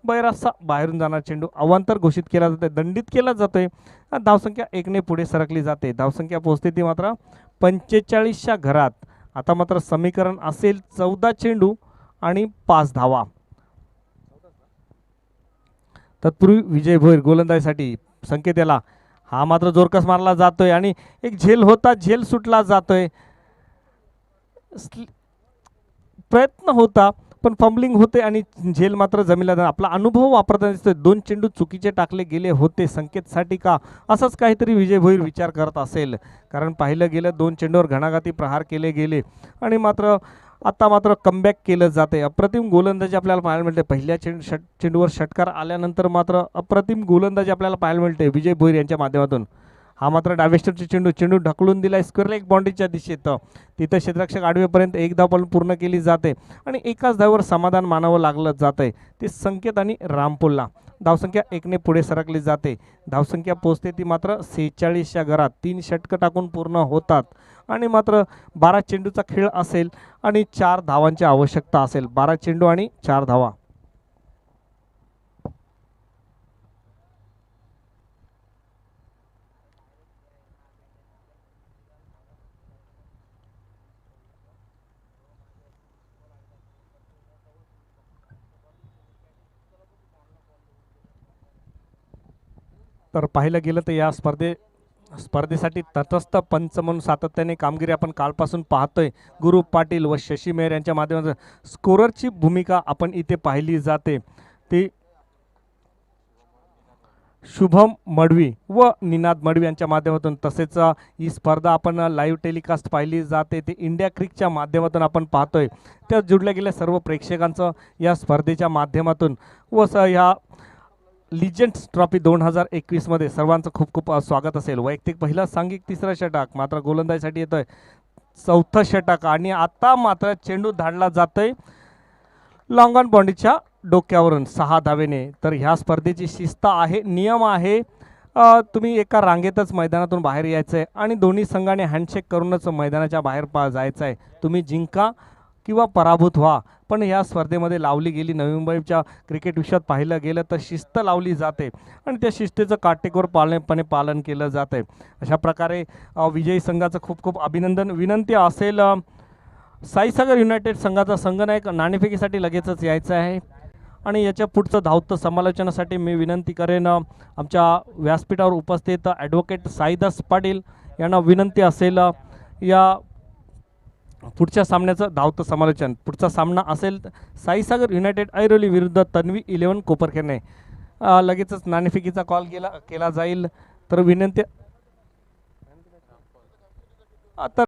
बैरासा बाहेरून जाणार चेंडू अवांतर घोषित केला जातोय, दंडित केला जातोय. धावसंख्या 1ने पुढे सरकली जाते. धावसंख्या पोहोचते ती मात्र 45च्या घरात. आता मात्र समीकरण असेल 14 चेंडू आणि 5 धावा. तत्पूर्वी विजय भोईर गोलंदाजीसाठी संकेत याला. हा मात्र जोरकस मारला जातोय आणि एक झेल होता, झेल सुटला जातोय. प्रयत्न होता पण फंबलिंग होते आणि झेल मात्र जमिनीला. आपला अनुभव वापरताना दिसतोय. 2 चेंडू चुकीचे टाकले गेले होते संकेतसाठी का, असंच काहीतरी विजय भोईर विचार करत असेल. कारण पाहिलं गेलं 2 चेंडूवर घणाघाती प्रहार केले गेले आणि मात्र आता मात्र कमबॅक केलं जाते. अप्रतिम गोलंदाजी आपल्याला पाहायला मिळते. पहिल्या चेंडूवर षटकार आल्यानंतर मात्र अप्रतिम गोलंदाजी आपल्याला पाहायला मिळते विजय भोईर यांच्या माध्यमातून. हा मात्र डावेस्टरचे चेंडू ढकलून दिला स्क्वेअर लेग बाउंड्रीच्या दिशेत. तिथं क्षेत्ररक्षक आडवेपर्यंत 1 धाव पण पूर्ण केली जाते आणि एकाच धावावर समाधान मानावं लागलं जातंय ते संकेत आणि रामपुलला. धावसंख्या 1ने पुढे सरकली जाते. धावसंख्या पोहोचते ती मात्र 46च्या घरात. 3 षटकं टाकून पूर्ण होतात आणि मात्र 12 चेंडूचा खेळ असेल आणि 4 धावांची आवश्यकता असेल. 12 चेंडू आणि 4 धावा. तर पाहिलं गेलं तर या स्पर्धेसाठी तटस्थ पंच म्हणून सातत्याने कामगिरी आपण कालपासून पाहतोय. गुरु पाटील व शशी मेहर यांच्या माध्यमातून स्कोररची भूमिका आपण इथे पाहिली जाते. ती शुभम मडवी व निनाद मडवी यांच्या माध्यमातून. तसेच ही स्पर्धा आपण लाईव्ह टेलिकास्ट पाहिली जाते ते इंडिया क्रिकच्या माध्यमातून आपण पाहतोय. त्या जुडल्या गेल्या सर्व प्रेक्षकांचं या स्पर्धेच्या माध्यमातून व ह्या लिजंड्स ट्रॉफी 2021 मध्ये सर्वांचं खूप खूप स्वागत असेल. वैयक्तिक पहिला, सांघिक तिसरा षटक मात्र गोलंदाजीसाठी येतोय 4थं षटक आणि आता मात्र चेंडू धाडला जातोय लॉंग ऑन बाउंड्रीच्या डोक्यावरून 6 धावेने. तर ह्या स्पर्धेची शिस्त आहे, नियम आहे. तुम्ही एका रांगेतच मैदानातून बाहेर यायचं आहे आणि दोन्ही संघाने हँडशेक करूनच मैदानाच्या बाहेर जायचं आहे. तुम्ही जिंका किंवा पराभूत व्हा, पण या स्पर्धेमध्ये लावली गेली नवी मुंबईच्या क्रिकेट विश्वात पाहिलं गेलं तर शिस्त लावली जाते आणि त्या शिस्तीचं काटेकोरपणे पालन केलं जाते. अशा प्रकारे विजयी संघाचं खूप खूप अभिनंदन. विनंती असेल साईसागर युनायटेड संघाचा संघनायक नाणेफेकीसाठी लगेचच यायचं आहे आणि याच्या पुढचं धावतं समालोचनासाठी मी विनंती करेन आमच्या व्यासपीठावर उपस्थित ॲडव्होकेट साईदास पाटील यांना विनंती असेल या पुढच्या सामन्याचं धावतं समालोचन. पुढचा सामना असेल साईसागर युनायटेड ऐरोली विरुद्ध तन्वी इलेवन कोपरखेरणे. लगेचच नाणेफेकीचा कॉल केला जाईल. तर विनंती आता